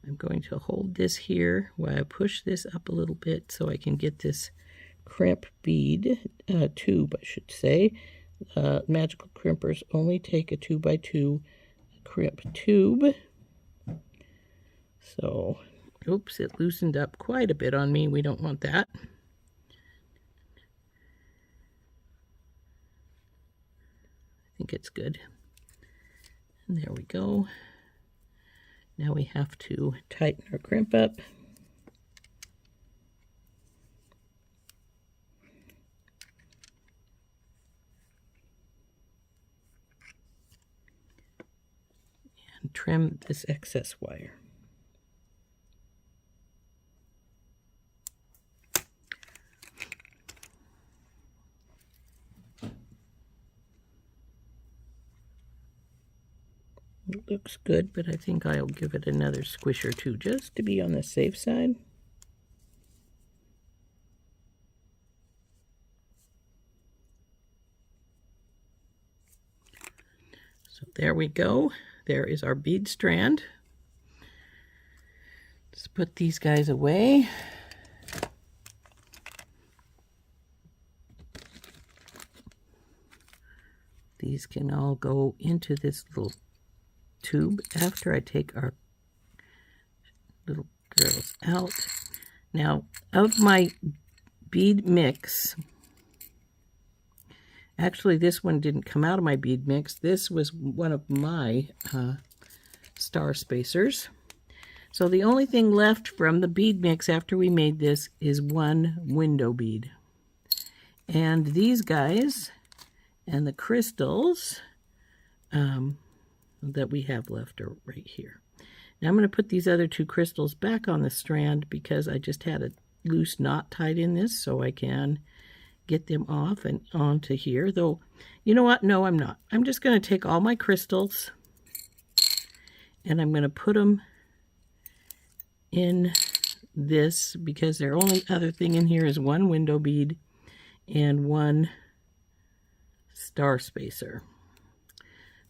A: I'm going to hold this here while I push this up a little bit so I can get this crimp bead, tube, I should say. Magical crimpers only take a 2x2 crimp tube. So, oops, it loosened up quite a bit on me. We don't want that. I think it's good. And there we go. Now we have to tighten our crimp up. And trim this excess wire. It looks good, but I think I'll give it another squish or two just to be on the safe side. So there we go. There is our bead strand. Let's put these guys away. These can all go into this little tube after I take our little girls out. Now, of my bead mix, actually this one didn't come out of my bead mix. This was one of my star spacers. So the only thing left from the bead mix after we made this is one window bead. And these guys and the crystals that we have left are right here. Now I'm going to put these other two crystals back on the strand because I just had a loose knot tied in this, so I can get them off and onto here. Though, you know what? No, I'm not. I'm just going to take all my crystals and I'm going to put them in this because their only other thing in here is one window bead and one star spacer,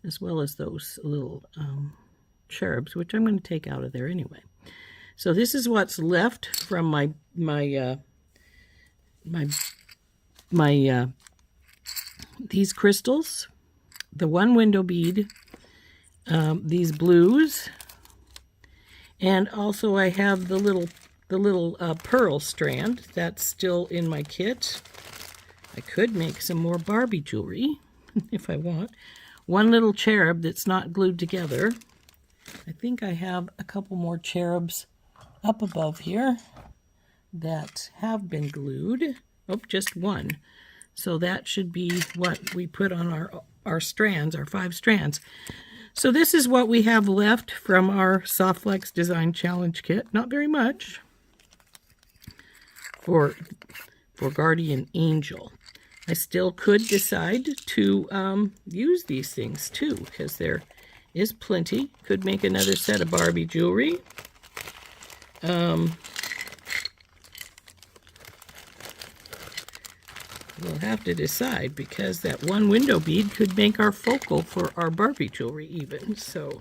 A: as well as those little cherubs, which I'm going to take out of there anyway. So this is what's left from my these crystals, the one window bead, these blues, and also I have the little pearl strand that's still in my kit. I could make some more Barbie jewelry if I want. One little cherub that's not glued together. I think I have a couple more cherubs up above here that have been glued. Oh, just one. So that should be what we put on our strands, our 5 strands. So this is what we have left from our SoftFlex Design Challenge kit. Not very much for Guardian Angel. I still could decide to use these things too, because there is plenty. Could make another set of Barbie jewelry. We'll have to decide, because that one window bead could make our focal for our Barbie jewelry even. So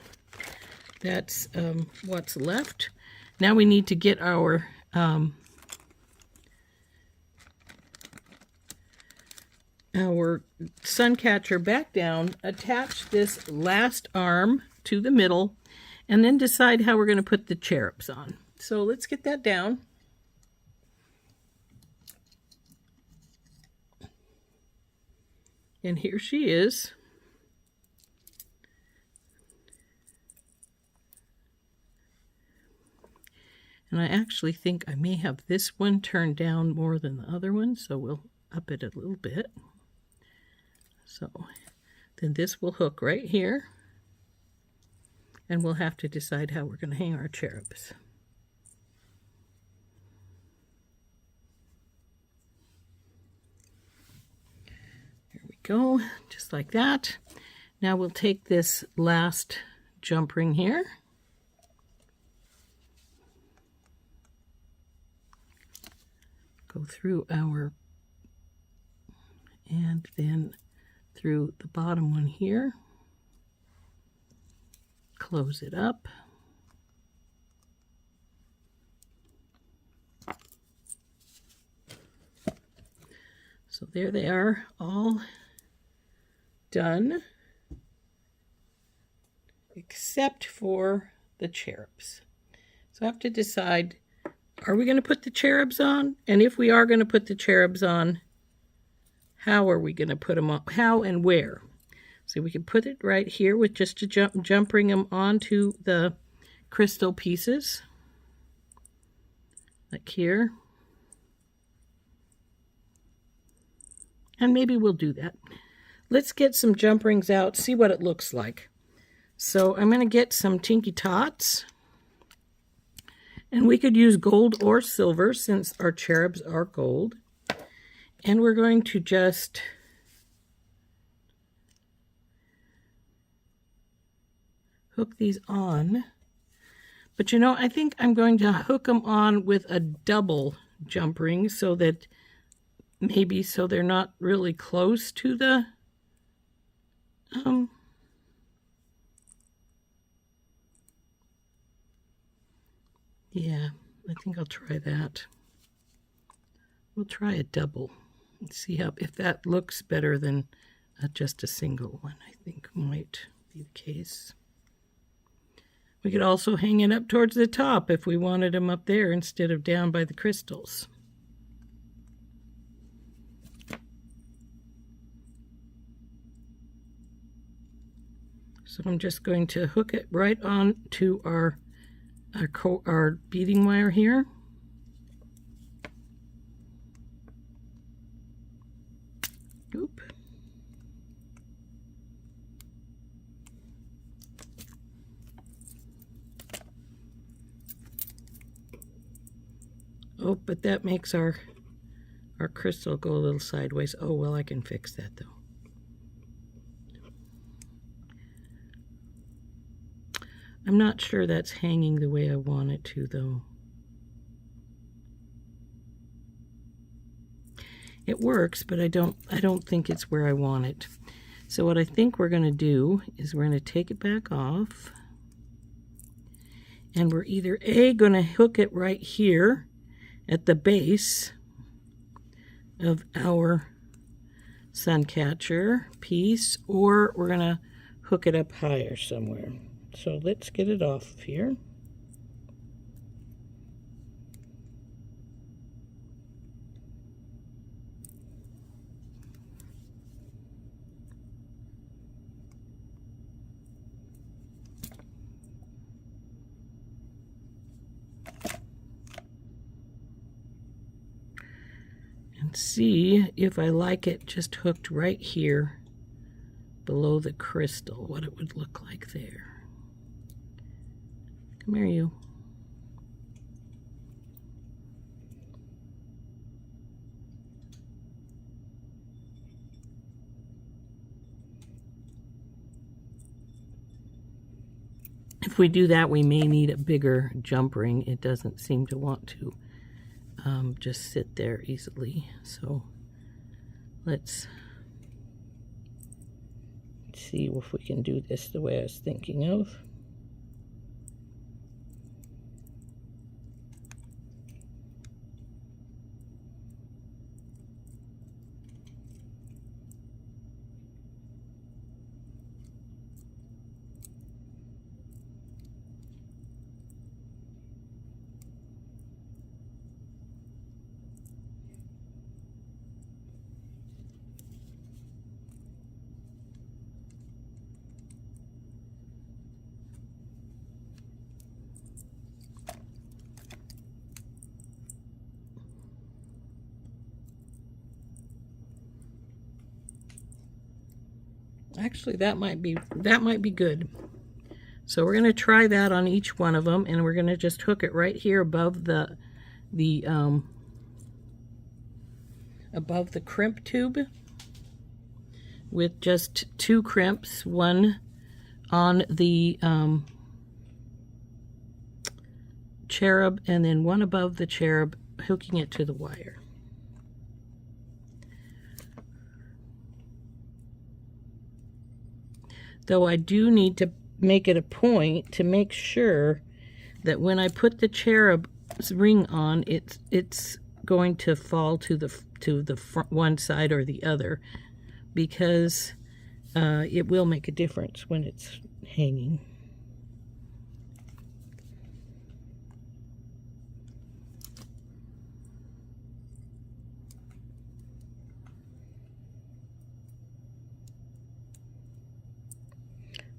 A: that's what's left. Now we need to get our sun catcher back down, attach this last arm to the middle, and then decide how we're going to put the cherubs on. So let's get that down. And here she is. And I actually think I may have this one turned down more than the other one, so we'll up it a little bit. So then this will hook right here, and we'll have to decide how we're going to hang our cherubs. There we go, just like that. Now we'll take this last jump ring here, go through our, and then through the bottom one here, close it up. So there they are, all done, except for the cherubs. So I have to decide, are we going to put the cherubs on? And if we are going to put the cherubs on, how are we going to put them on? How and where? So we can put it right here with just a jump ring them onto the crystal pieces, like here. And maybe we'll do that. Let's get some jump rings out, see what it looks like. So I'm going to get some Tinky Tots. And we could use gold or silver since our cherubs are gold. And we're going to just hook these on. But you know, I think I'm going to hook them on with a double jump ring so that maybe so they're not really close to the yeah, I think I'll try that. We'll try a double and see how, if that looks better than just a single one. I think might be the case. We could also hang it up towards the top if we wanted them up there instead of down by the crystals. So I'm just going to hook it right on to our beading wire here. Oop. Oh, but that makes our crystal go a little sideways. Oh, well, I can fix that though. I'm not sure that's hanging the way I want it to, though. It works, but I don't think it's where I want it. So what I think we're going to do is we're going to take it back off, and we're either going to hook it right here at the base of our sun catcher piece, or we're going to hook it up higher somewhere. So let's get it off of here. And see if I like it just hooked right here below the crystal, what it would look like there. Come here, you. If we do that, we may need a bigger jump ring. It doesn't seem to want to just sit there easily. So Let's see if we can do this the way I was thinking of. Actually, that might be good. So we're going to try that on each one of them, and we're going to just hook it right here above the crimp tube with just 2 crimps, one on the cherub and then one above the cherub, hooking it to the wire. Though I do need to make it a point to make sure that when I put the cherub's ring on, it's going to fall to the front, one side or the other, because it will make a difference when it's hanging.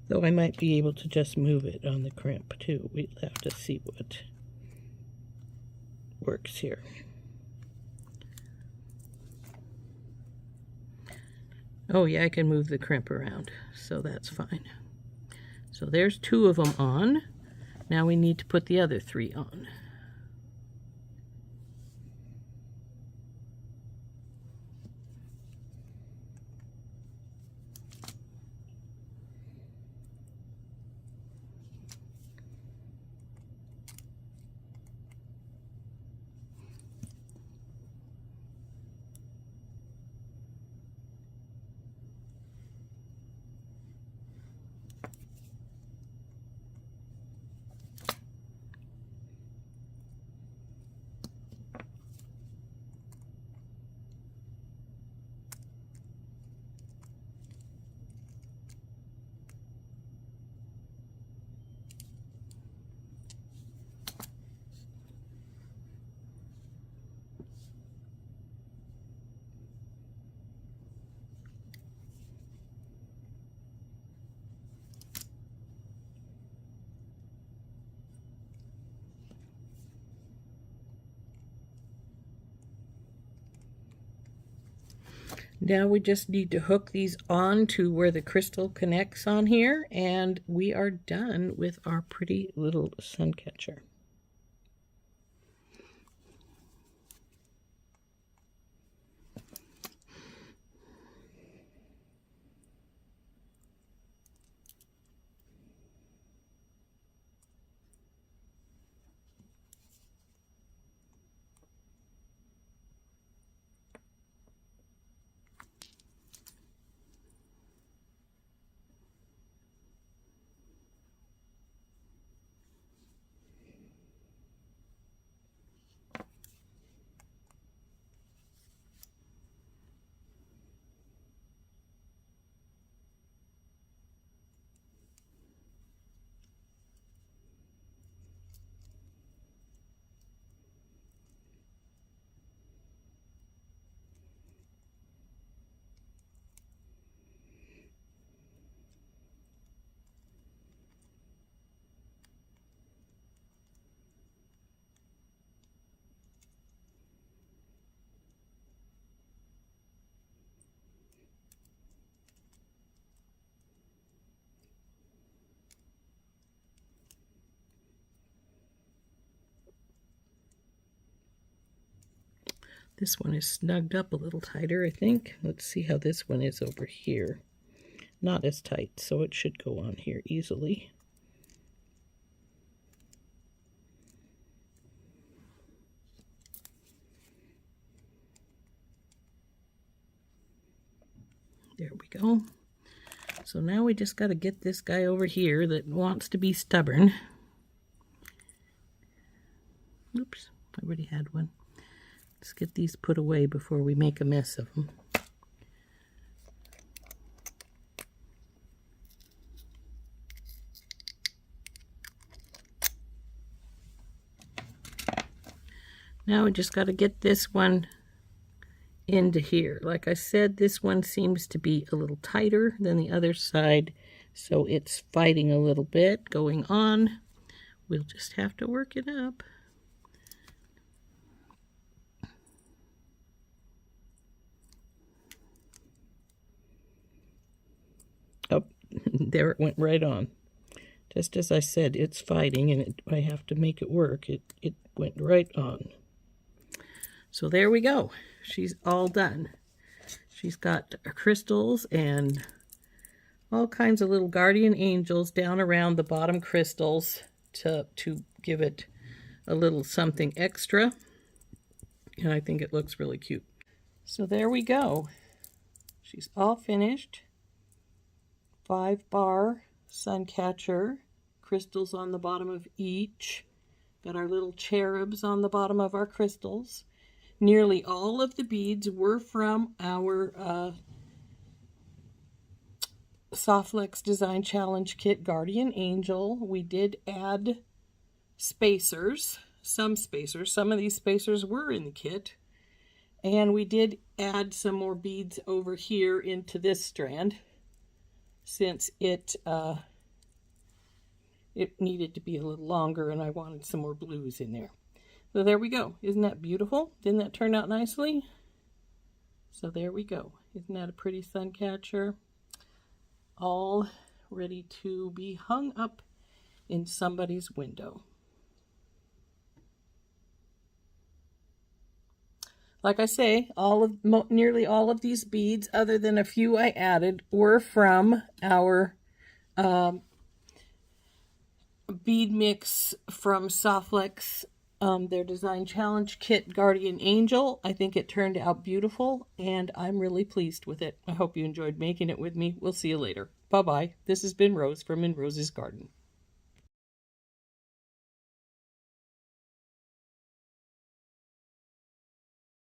A: Though I might be able to just move it on the crimp too. We'll have to see what works here. Oh yeah, I can move the crimp around, so that's fine. So there's 2 of them on. Now we need to put the other 3 on. Now we just need to hook these on to where the crystal connects on here, and we are done with our pretty little sun catcher. This one is snugged up a little tighter, I think. Let's see how this one is over here. Not as tight, so it should go on here easily. go. So now we just got to get this guy over here that wants to be stubborn. Oops, I already had one. Let's get these put away before we make a mess of them. Now we just got to get this one into here. Like I said, this one seems to be a little tighter than the other side, so it's fighting a little bit going on. We'll just have to work it up. Oh, there it went right on. Just as I said, it's fighting, and I have to make it work. It went right on. So there we go. She's all done. She's got crystals and all kinds of little guardian angels down around the bottom crystals to give it a little something extra. And I think it looks really cute. So there we go. She's all finished. 5-bar suncatcher, crystals on the bottom of each. Got our little cherubs on the bottom of our crystals. Nearly all of the beads were from our SoftFlex Design Challenge Kit Guardian Angel. We did add spacers, some spacers. Some of these spacers were in the kit. And we did add some more beads over here into this strand, since it needed to be a little longer and I wanted some more blues in there. So there we go. Isn't that beautiful? Didn't that turn out nicely? So there we go. Isn't that a pretty sun catcher? All ready to be hung up in somebody's window. Like I say, nearly all of these beads, other than a few I added, were from our bead mix from SoftFlex, their Design Challenge Kit Guardian Angel. I think it turned out beautiful, and I'm really pleased with it. I hope you enjoyed making it with me. We'll see you later. Bye-bye. This has been Rose from In Rose's Garden.